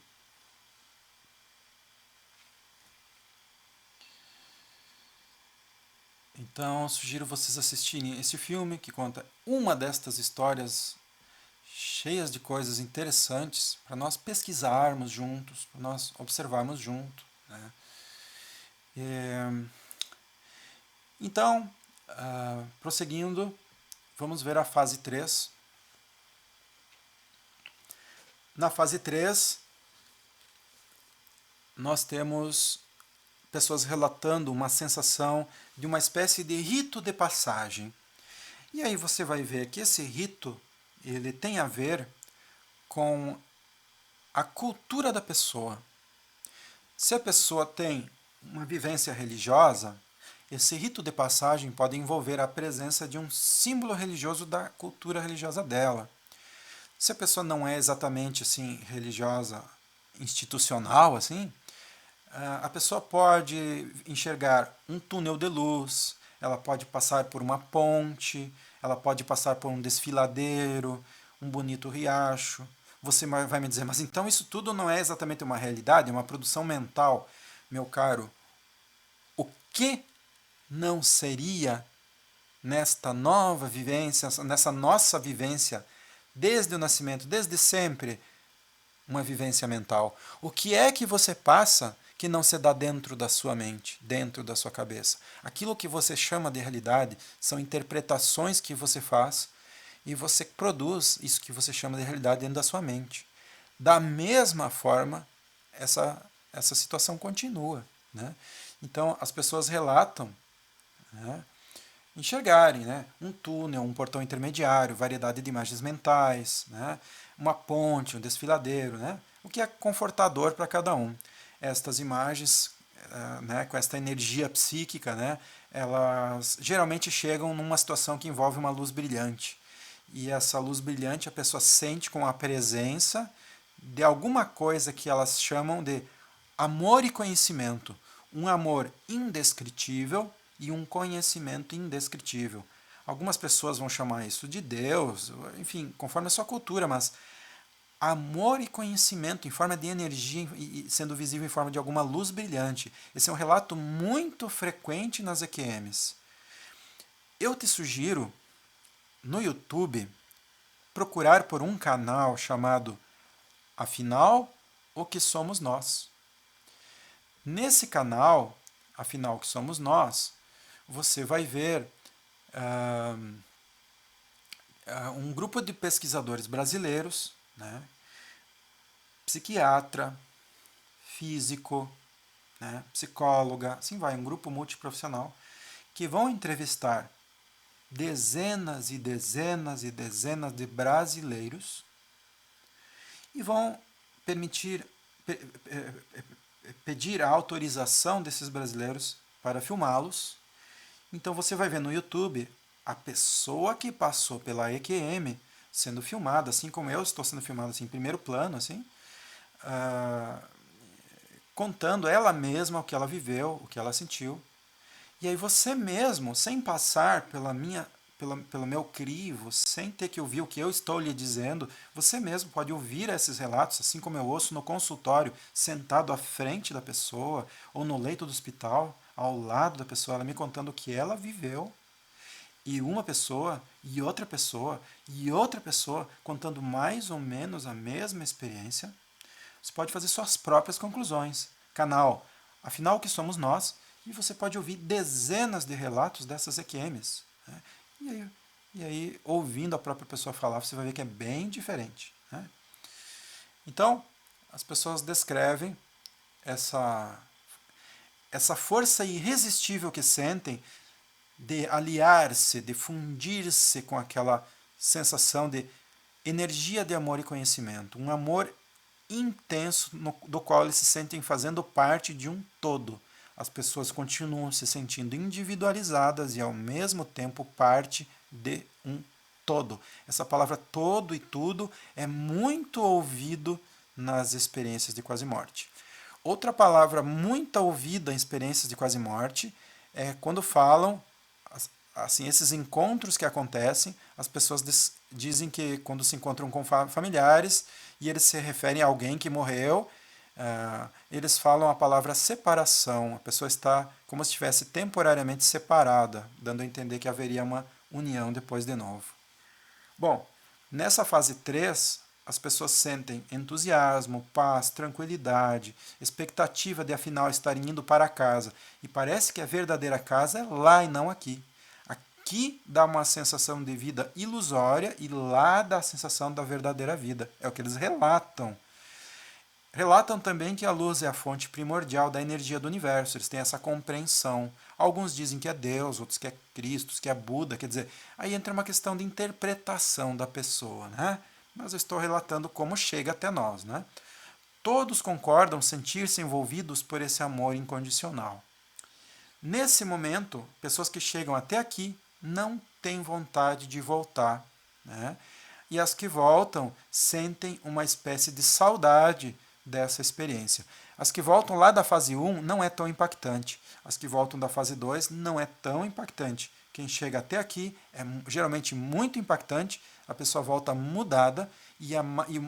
Então, eu sugiro vocês assistirem esse filme que conta uma destas histórias cheias de coisas interessantes para nós pesquisarmos juntos, para nós observarmos junto, né? Então, prosseguindo, vamos ver a fase 3. Na fase 3, nós temos pessoas relatando uma sensação de uma espécie de rito de passagem. E aí você vai ver que esse rito ele tem a ver com a cultura da pessoa. Se a pessoa tem uma vivência religiosa, esse rito de passagem pode envolver a presença de um símbolo religioso da cultura religiosa dela. Se a pessoa não é exatamente assim religiosa, institucional assim, a pessoa pode enxergar um túnel de luz, ela pode passar por uma ponte, ela pode passar por um desfiladeiro, um bonito riacho. Você vai me dizer, mas então isso tudo não é exatamente uma realidade, é uma produção mental. Meu caro, o que não seria nesta nova vivência, nessa nossa vivência, desde o nascimento, desde sempre, uma vivência mental? O que é que você passa que não se dá dentro da sua mente, dentro da sua cabeça? Aquilo que você chama de realidade são interpretações que você faz e você produz isso que você chama de realidade dentro da sua mente. Da mesma forma, essa situação continua, né? Então, as pessoas relatam, né, enxergarem, né, um túnel, um portão intermediário, variedade de imagens mentais, né, uma ponte, um desfiladeiro, né, o que é confortador para cada um. Estas imagens, né, com esta energia psíquica, né, elas geralmente chegam numa situação que envolve uma luz brilhante. E essa luz brilhante a pessoa sente com a presença de alguma coisa que elas chamam de amor e conhecimento. Um amor indescritível e um conhecimento indescritível. Algumas pessoas vão chamar isso de Deus, enfim, conforme a sua cultura, mas amor e conhecimento em forma de energia e sendo visível em forma de alguma luz brilhante. Esse é um relato muito frequente nas EQMs. Eu te sugiro, no YouTube, procurar por um canal chamado Afinal, o que somos nós. Nesse canal, Afinal, o que somos nós, você vai ver um grupo de pesquisadores brasileiros, né, psiquiatra, físico, né, psicóloga, assim vai, um grupo multiprofissional, que vão entrevistar dezenas e dezenas e dezenas de brasileiros e vão pedir a autorização desses brasileiros para filmá-los. Então você vai ver no YouTube a pessoa que passou pela EQM sendo filmada, assim como eu estou sendo filmado assim, em primeiro plano, assim, contando ela mesma o que ela viveu, o que ela sentiu. E aí você mesmo, sem passar pelo meu crivo, sem ter que ouvir o que eu estou lhe dizendo, você mesmo pode ouvir esses relatos, assim como eu ouço no consultório, sentado à frente da pessoa, ou no leito do hospital, ao lado da pessoa, ela me contando o que ela viveu, e uma pessoa, e outra pessoa, e outra pessoa, contando mais ou menos a mesma experiência. Você pode fazer suas próprias conclusões. Canal, afinal, o que somos nós? E você pode ouvir dezenas de relatos dessas EQMs. Né? E aí, ouvindo a própria pessoa falar, você vai ver que é bem diferente. Né? Então, as pessoas descrevem essa força irresistível que sentem de aliar-se, de fundir-se com aquela sensação de energia de amor e conhecimento. Um amor intenso do qual eles se sentem fazendo parte de um todo. As pessoas continuam se sentindo individualizadas e ao mesmo tempo parte de um todo. Essa palavra todo e tudo é muito ouvido nas experiências de quase morte. Outra palavra muito ouvida em experiências de quase morte é quando falam assim, esses encontros que acontecem, as pessoas dizem que quando se encontram com familiares e eles se referem a alguém que morreu, eles falam a palavra separação. A pessoa está como se estivesse temporariamente separada, dando a entender que haveria uma união depois de novo. Bom, nessa fase 3, as pessoas sentem entusiasmo, paz, tranquilidade, expectativa de afinal estarem indo para casa. E parece que a verdadeira casa é lá e não aqui. Aqui dá uma sensação de vida ilusória e lá dá a sensação da verdadeira vida. É o que eles relatam. Relatam também que a luz é a fonte primordial da energia do universo. Eles têm essa compreensão. Alguns dizem que é Deus, outros que é Cristo, que é Buda. Quer dizer, aí entra uma questão de interpretação da pessoa, né? Mas eu estou relatando como chega até nós, né? Todos concordam sentir-se envolvidos por esse amor incondicional. Nesse momento, pessoas que chegam até aqui não têm vontade de voltar, né? E as que voltam sentem uma espécie de saudade dessa experiência. As que voltam lá da fase 1 não é tão impactante. As que voltam da fase 2 não é tão impactante. Quem chega até aqui é geralmente muito impactante, a pessoa volta mudada e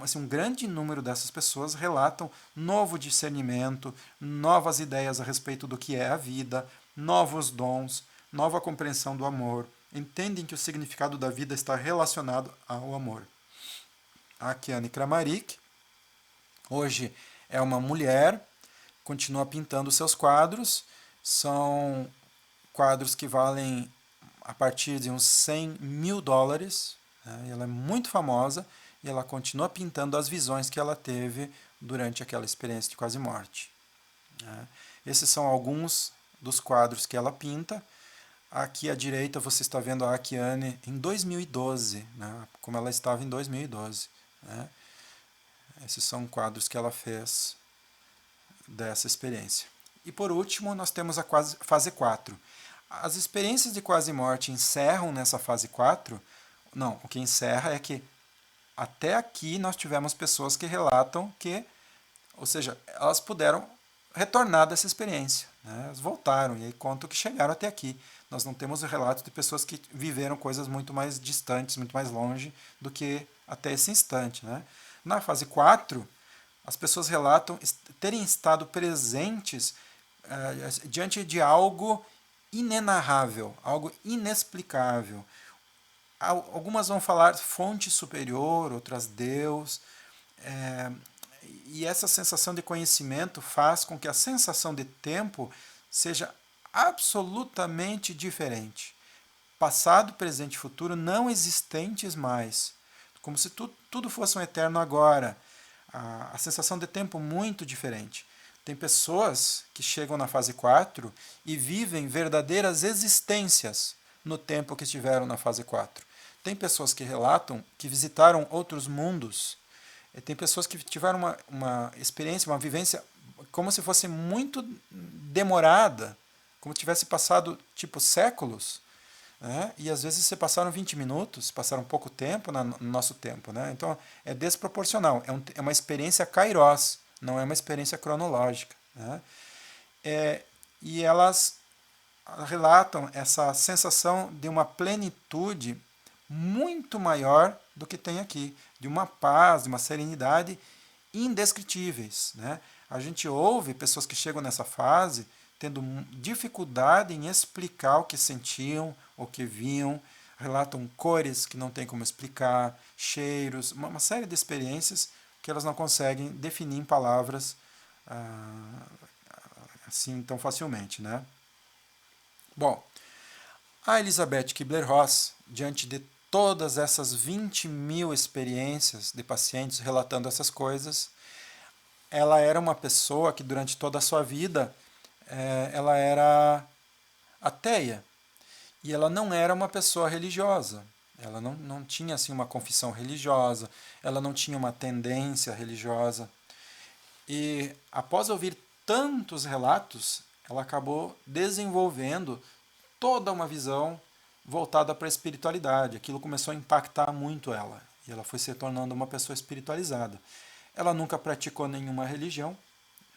assim, um grande número dessas pessoas relatam novo discernimento, novas ideias a respeito do que é a vida, novos dons, nova compreensão do amor, entendem que o significado da vida está relacionado ao amor. A Kiane Kramarik, hoje é uma mulher, continua pintando seus quadros, são quadros que valem a partir de uns $100.000, né? Ela é muito famosa e ela continua pintando as visões que ela teve durante aquela experiência de quase morte. Né? Esses são alguns dos quadros que ela pinta. Aqui à direita você está vendo a Akiane em 2012, né? Como ela estava em 2012. Né? Esses são quadros que ela fez dessa experiência. E por último, nós temos a fase 4. As experiências de quase morte encerram nessa fase 4. Não, o que encerra é que até aqui nós tivemos pessoas que relatam que, ou seja, elas puderam retornar dessa experiência. Né? Elas voltaram e aí contam que chegaram até aqui. Nós não temos relatos de pessoas que viveram coisas muito mais distantes, muito mais longe do que até esse instante. Né? Na fase 4, as pessoas relatam terem estado presentes diante de algo inenarrável, algo inexplicável. Algumas vão falar fonte superior, outras Deus. E essa sensação de conhecimento faz com que a sensação de tempo seja absolutamente diferente. Passado, presente e futuro não existentes mais. Como se tudo fosse um eterno agora. a sensação de tempo muito diferente. Tem pessoas que chegam na fase 4 e vivem verdadeiras existências no tempo que estiveram na fase 4. Tem pessoas que relatam que visitaram outros mundos. Tem pessoas que tiveram uma experiência, uma vivência como se fosse muito demorada, como tivesse passado tipo séculos, né? E às vezes se passaram 20 minutos, passaram pouco tempo no nosso tempo, né? Então é desproporcional, é uma experiência kairos, não é uma experiência cronológica, né? E elas relatam essa sensação de uma plenitude muito maior do que tem aqui, de uma paz, de uma serenidade indescritíveis, né? A gente ouve pessoas que chegam nessa fase tendo dificuldade em explicar o que sentiam, o que viam, relatam cores que não tem como explicar, cheiros, uma série de experiências que elas não conseguem definir em palavras assim tão facilmente, né? Bom, a Elizabeth Kubler-Ross, diante de todas essas 20.000 experiências de pacientes relatando essas coisas, ela era uma pessoa que durante toda a sua vida ela era ateia. E ela não era uma pessoa religiosa. Ela não tinha assim, uma confissão religiosa, ela não tinha uma tendência religiosa. E após ouvir tantos relatos, ela acabou desenvolvendo toda uma visão voltada para a espiritualidade. Aquilo começou a impactar muito ela. E ela foi se tornando uma pessoa espiritualizada. Ela nunca praticou nenhuma religião,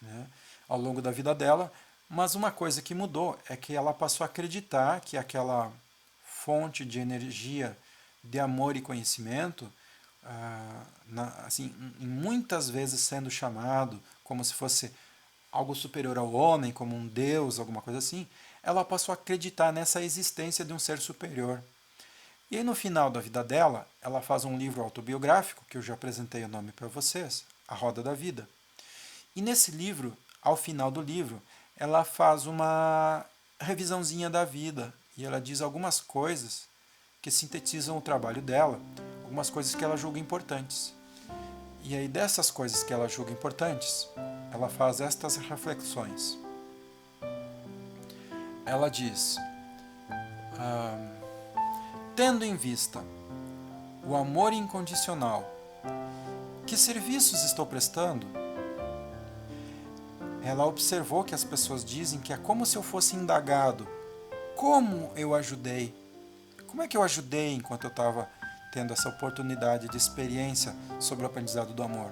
né, ao longo da vida dela, mas uma coisa que mudou é que ela passou a acreditar que aquela fonte de energia, de amor e conhecimento, assim, muitas vezes sendo chamado como se fosse algo superior ao homem, como um Deus, alguma coisa assim, ela passou a acreditar nessa existência de um ser superior. E aí, no final da vida dela, ela faz um livro autobiográfico, que eu já apresentei o nome para vocês, A Roda da Vida. E nesse livro, ao final do livro, ela faz uma revisãozinha da vida e ela diz algumas coisas que sintetizam o trabalho dela, algumas coisas que ela julga importantes. E aí, dessas coisas que ela julga importantes, ela faz estas reflexões. Ela diz: tendo em vista o amor incondicional, que serviços estou prestando? Ela observou que as pessoas dizem que é como se eu fosse indagado. Como eu ajudei? Como é que eu ajudei enquanto eu estava tendo essa oportunidade de experiência sobre o aprendizado do amor?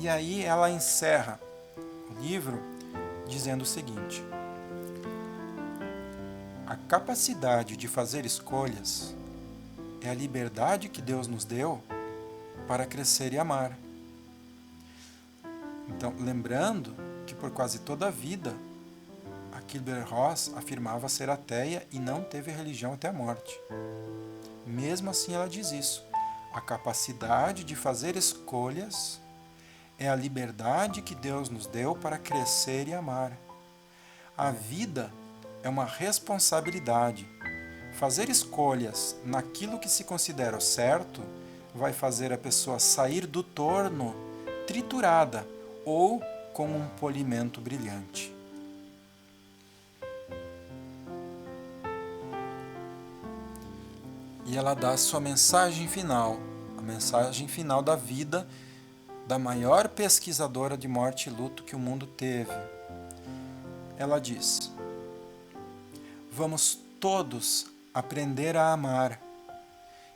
E aí ela encerra o livro dizendo o seguinte: a capacidade de fazer escolhas é a liberdade que Deus nos deu para crescer e amar. Então, lembrando que por quase toda a vida, a Kubler-Ross afirmava ser ateia e não teve religião até a morte. Mesmo assim, ela diz isso. A capacidade de fazer escolhas é a liberdade que Deus nos deu para crescer e amar. A vida é uma responsabilidade. Fazer escolhas naquilo que se considera o certo vai fazer a pessoa sair do torno triturada ou com um polimento brilhante. E ela dá a sua mensagem final, a mensagem final da vida da maior pesquisadora de morte e luto que o mundo teve. Ela diz: vamos todos aprender a amar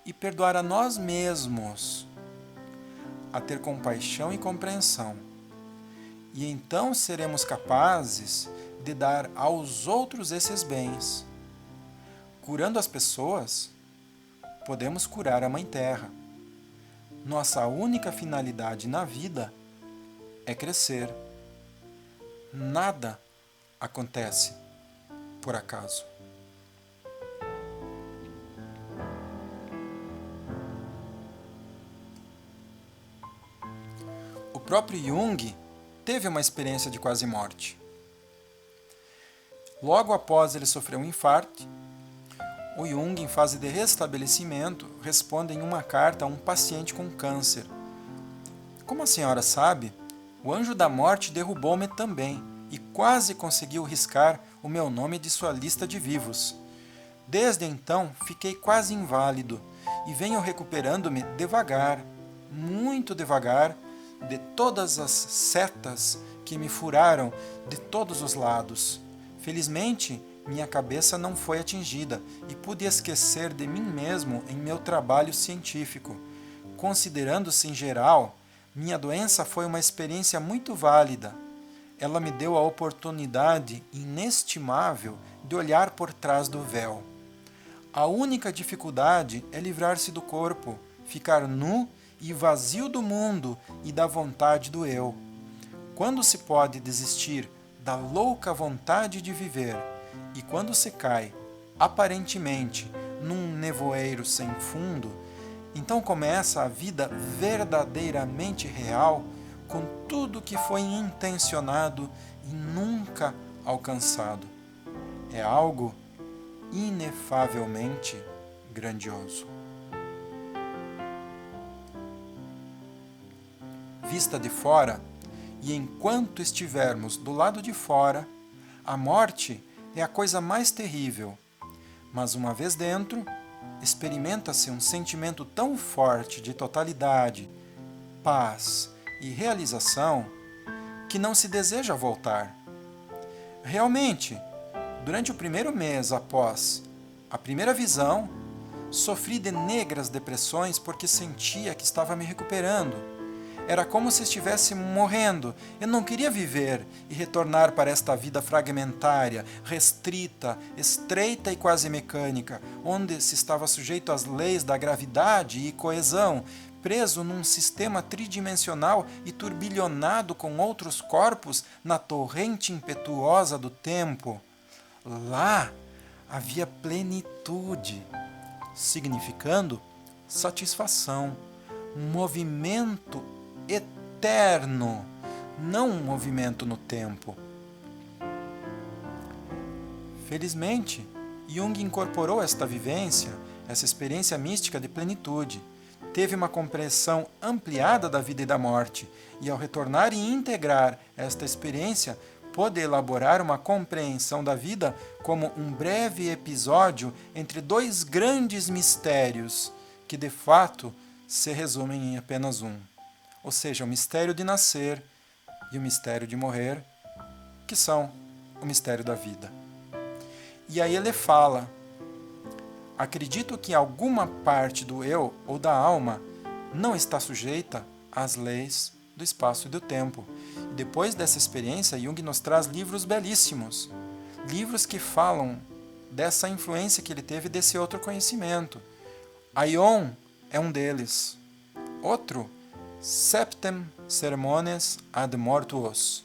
e perdoar a nós mesmos, a ter compaixão e compreensão. E então seremos capazes de dar aos outros esses bens. Curando as pessoas, podemos curar a Mãe Terra. Nossa única finalidade na vida é crescer. Nada acontece por acaso. O próprio Jung teve uma experiência de quase morte. Logo após ele sofrer um infarto, o Jung, em fase de restabelecimento, responde em uma carta a um paciente com câncer, Como a senhora sabe, o anjo da morte derrubou-me também e quase conseguiu riscar o meu nome de sua lista de vivos. Desde então, fiquei quase inválido e venho recuperando-me devagar, muito devagar, de todas as setas que me furaram de todos os lados. Felizmente, minha cabeça não foi atingida e pude esquecer de mim mesmo em meu trabalho científico. Considerando-se em geral, minha doença foi uma experiência muito válida. Ela me deu a oportunidade inestimável de olhar por trás do véu. A única dificuldade é livrar-se do corpo, ficar nu e vazio do mundo e da vontade do eu. Quando se pode desistir da louca vontade de viver e quando se cai, aparentemente, num nevoeiro sem fundo, então começa a vida verdadeiramente real, com tudo que foi intencionado e nunca alcançado. É algo inefavelmente grandioso. Vista de fora, e enquanto estivermos do lado de fora, a morte é a coisa mais terrível. Mas uma vez dentro, experimenta-se um sentimento tão forte de totalidade, paz e realização que não se deseja voltar. Realmente, durante o primeiro mês após a primeira visão, sofri de negras depressões porque sentia que estava me recuperando. Era como se estivesse morrendo. Eu não queria viver e retornar para esta vida fragmentária, restrita, estreita e quase mecânica, onde se estava sujeito às leis da gravidade e coesão, preso num sistema tridimensional e turbilhonado com outros corpos na torrente impetuosa do tempo. Lá havia plenitude, significando satisfação, movimento eterno, não um movimento no tempo. Felizmente, Jung incorporou esta vivência, essa experiência mística de plenitude. Teve uma compreensão ampliada da vida e da morte, e ao retornar e integrar esta experiência, pôde elaborar uma compreensão da vida como um breve episódio entre dois grandes mistérios, que de fato se resumem em apenas um. Ou seja, o mistério de nascer e o mistério de morrer, que são o mistério da vida. E aí ele fala: acredito que alguma parte do eu ou da alma não está sujeita às leis do espaço e do tempo. E depois dessa experiência, Jung nos traz livros belíssimos, livros que falam dessa influência que ele teve desse outro conhecimento. Aion é um deles. Outro, Septem Sermones ad Mortuos,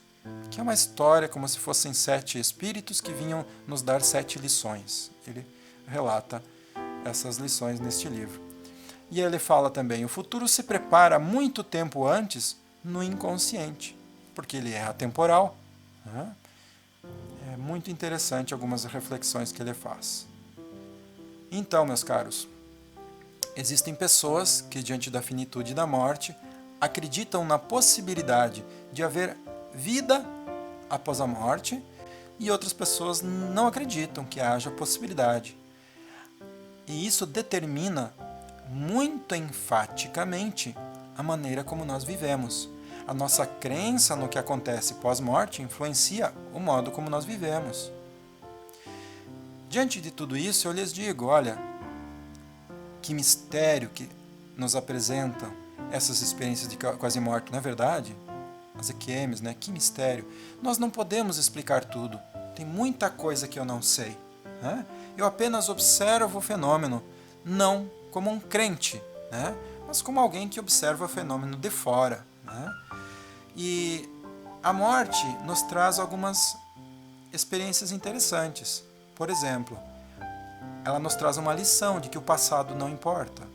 que é uma história como se fossem 7 espíritos que vinham nos dar 7 lições. Ele relata essas lições neste livro. E ele fala também: o futuro se prepara muito tempo antes no inconsciente, porque ele é atemporal. Né? É muito interessante algumas reflexões que ele faz. Então, meus caros, existem pessoas que, diante da finitude da morte, acreditam na possibilidade de haver vida após a morte, e outras pessoas não acreditam que haja possibilidade. E isso determina muito enfaticamente a maneira como nós vivemos. A nossa crença no que acontece pós-morte influencia o modo como nós vivemos. Diante de tudo isso, eu lhes digo: olha, que mistério que nos apresentam essas experiências de quase morte, não é verdade? As EQMs, né? Que mistério. Nós não podemos explicar tudo. Tem muita coisa que eu não sei. Né? Eu apenas observo o fenômeno, não como um crente, né? Mas como alguém que observa o fenômeno de fora. Né? E a morte nos traz algumas experiências interessantes. Por exemplo, ela nos traz uma lição de que o passado não importa.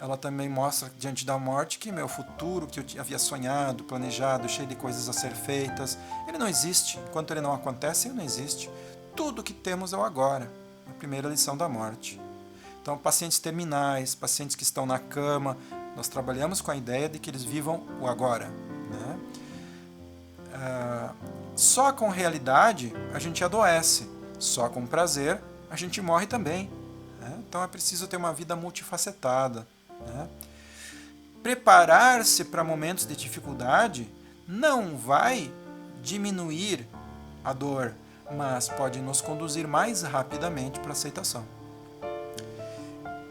Ela também mostra, diante da morte, que meu futuro, que eu havia sonhado, planejado, cheio de coisas a ser feitas, ele não existe. Enquanto ele não acontece, ele não existe. Tudo o que temos é o agora. A primeira lição da morte. Então, pacientes terminais, pacientes que estão na cama, Nós trabalhamos com a ideia de que eles vivam o agora, né? Só com realidade a gente adoece, só com prazer a gente morre também, né? Então é preciso ter uma vida multifacetada, né? Preparar-se para momentos de dificuldade não vai diminuir a dor, mas pode nos conduzir mais rapidamente para a aceitação.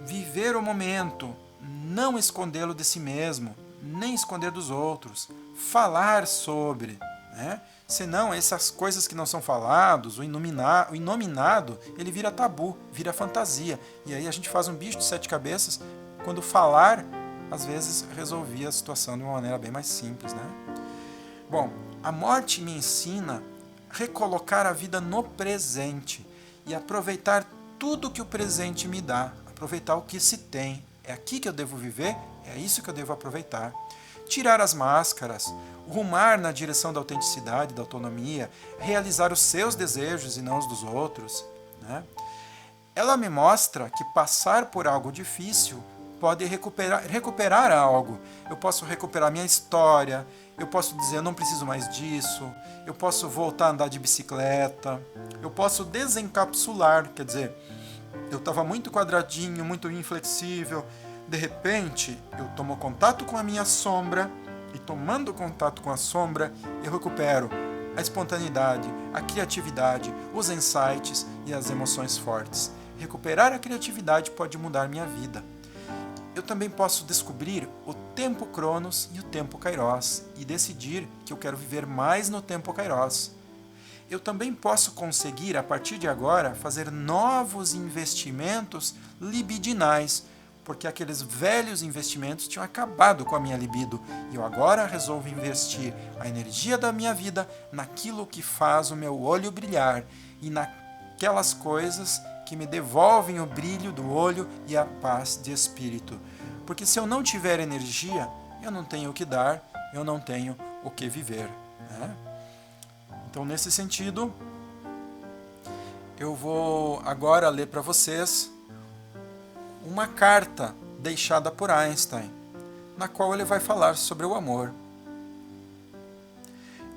Viver o momento, não escondê-lo de si mesmo, nem esconder dos outros, falar sobre, né? Senão essas coisas que não são faladas, o inominado, ele vira tabu, vira fantasia, e aí a gente faz um bicho de 7 cabeças, quando falar, às vezes, resolvia a situação de uma maneira bem mais simples, né? Bom, a morte me ensina a recolocar a vida no presente e aproveitar tudo que o presente me dá, aproveitar o que se tem. É aqui que eu devo viver, é isso que eu devo aproveitar. Tirar as máscaras, rumar na direção da autenticidade, da autonomia, realizar os seus desejos e não os dos outros, né? Ela me mostra que passar por algo difícil pode recuperar algo. Eu posso recuperar minha história, eu posso dizer eu não preciso mais disso, eu posso voltar a andar de bicicleta, eu posso desencapsular, quer dizer, eu estava muito quadradinho, muito inflexível, de repente eu tomo contato com a minha sombra, e tomando contato com a sombra, eu recupero a espontaneidade, a criatividade, os insights e as emoções fortes. Recuperar a criatividade pode mudar minha vida. Eu também posso descobrir o tempo Cronos e o tempo Kairos e decidir que eu quero viver mais no tempo Kairos. Eu também posso conseguir, a partir de agora, fazer novos investimentos libidinais, porque aqueles velhos investimentos tinham acabado com a minha libido e eu agora resolvo investir a energia da minha vida naquilo que faz o meu olho brilhar e naquelas coisas que me devolvem o brilho do olho e a paz de espírito. Porque se eu não tiver energia, eu não tenho o que dar, eu não tenho o que viver, né? Então, nesse sentido, eu vou agora ler para vocês uma carta deixada por Einstein, na qual ele vai falar sobre o amor.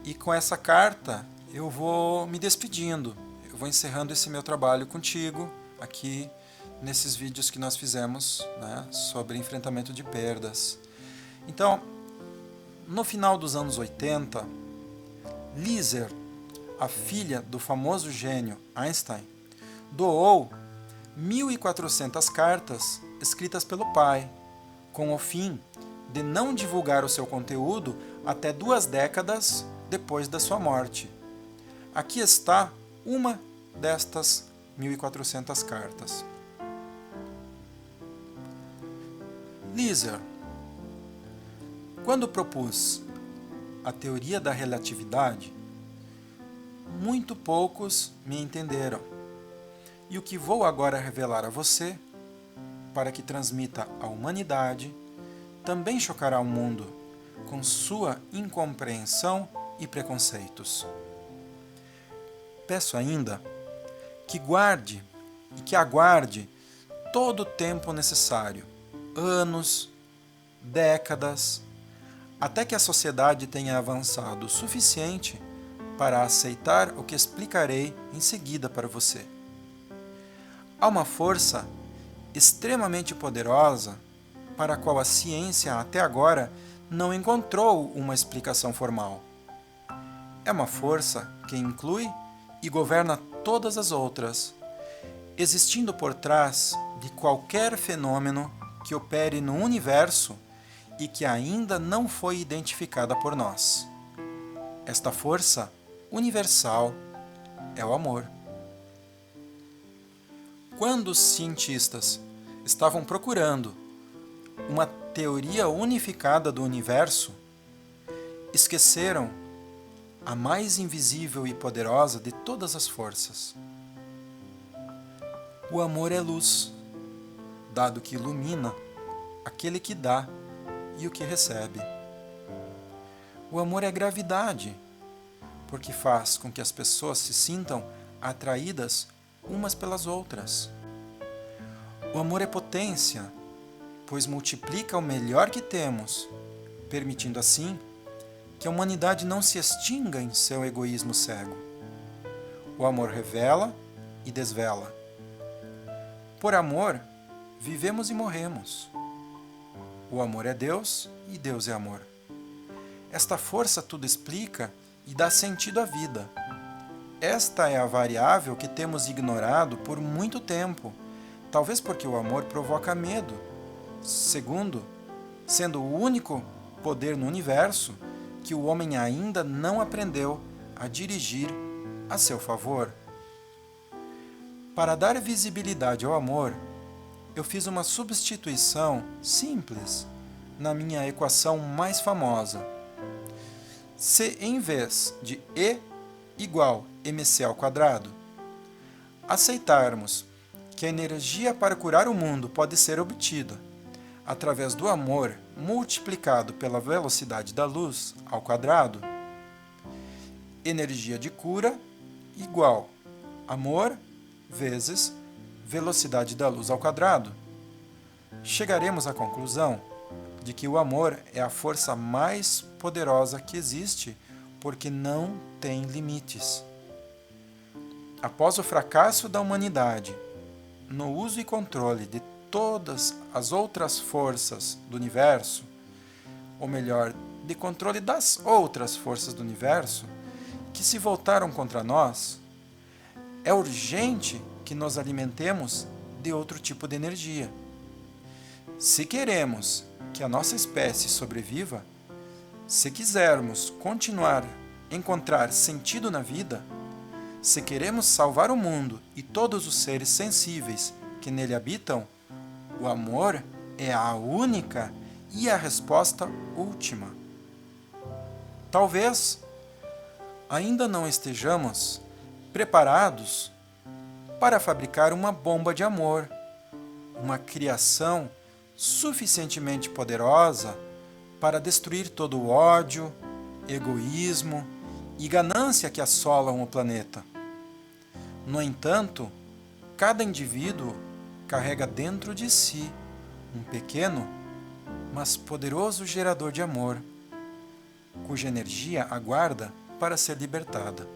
E com essa carta eu vou me despedindo, eu vou encerrando esse meu trabalho contigo, aqui nesses vídeos que nós fizemos, né, sobre enfrentamento de perdas. Então, no final dos anos 80, Lizer, a filha do famoso gênio Einstein, doou 1.400 cartas escritas pelo pai, com o fim de não divulgar o seu conteúdo até 2 décadas depois da sua morte. Aqui está uma destas 1.400 cartas. Lizer, quando propus a teoria da relatividade, muito poucos me entenderam. E o que vou agora revelar a você, para que transmita à humanidade, também chocará o mundo com sua incompreensão e preconceitos. Peço ainda que guarde e que aguarde todo o tempo necessário, anos, décadas, até que a sociedade tenha avançado o suficiente para aceitar o que explicarei em seguida para você. Há uma força extremamente poderosa para a qual a ciência até agora não encontrou uma explicação formal. É uma força que inclui e governa todas as outras, existindo por trás de qualquer fenômeno que opere no universo e que ainda não foi identificada por nós. Esta força universal é o amor. Quando os cientistas estavam procurando uma teoria unificada do universo, esqueceram a mais invisível e poderosa de todas as forças. O amor é luz, dado que ilumina aquele que dá e o que recebe. O amor é gravidade, porque faz com que as pessoas se sintam atraídas umas pelas outras. O amor é potência, pois multiplica o melhor que temos, permitindo assim que a humanidade não se extinga em seu egoísmo cego. O amor revela e desvela. Por amor, vivemos e morremos. O amor é Deus e Deus é amor. Esta força tudo explica e dá sentido à vida. Esta é a variável que temos ignorado por muito tempo, talvez porque o amor provoca medo. Segundo, sendo o único poder no universo que o homem ainda não aprendeu a dirigir a seu favor. Para dar visibilidade ao amor, eu fiz uma substituição simples na minha equação mais famosa. Se em vez de E igual mc ao quadrado, aceitarmos que a energia para curar o mundo pode ser obtida através do amor multiplicado pela velocidade da luz ao quadrado, energia de cura igual amor vezes velocidade da luz ao quadrado, chegaremos à conclusão de que o amor é a força mais poderosa que existe porque não tem limites. Após o fracasso da humanidade no uso e controle de todas as outras forças do universo, ou melhor, de controle das outras forças do universo, que se voltaram contra nós, é urgente que nos alimentemos de outro tipo de energia. Se queremos que a nossa espécie sobreviva, se quisermos continuar a encontrar sentido na vida, se queremos salvar o mundo e todos os seres sensíveis que nele habitam, o amor é a única e a resposta última. Talvez ainda não estejamos preparados para fabricar uma bomba de amor, uma criação suficientemente poderosa para destruir todo o ódio, egoísmo e ganância que assolam o planeta. No entanto, cada indivíduo carrega dentro de si um pequeno, mas poderoso gerador de amor, cuja energia aguarda para ser libertada.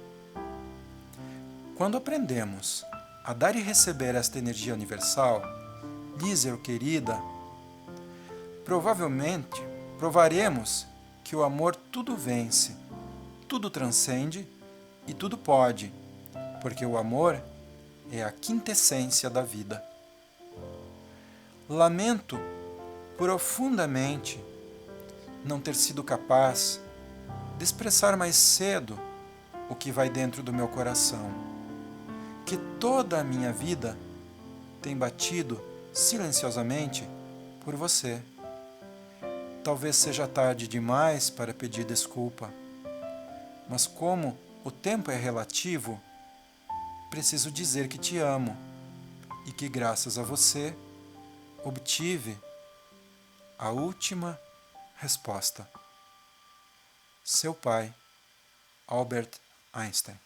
Quando aprendemos a dar e receber esta energia universal, Liesel querida, provavelmente provaremos que o amor tudo vence, tudo transcende e tudo pode, porque o amor é a quintessência da vida. Lamento profundamente não ter sido capaz de expressar mais cedo o que vai dentro do meu coração, que toda a minha vida tem batido silenciosamente por você. Talvez seja tarde demais para pedir desculpa, mas como o tempo é relativo, preciso dizer que te amo e que graças a você obtive a última resposta. Seu pai, Albert Einstein.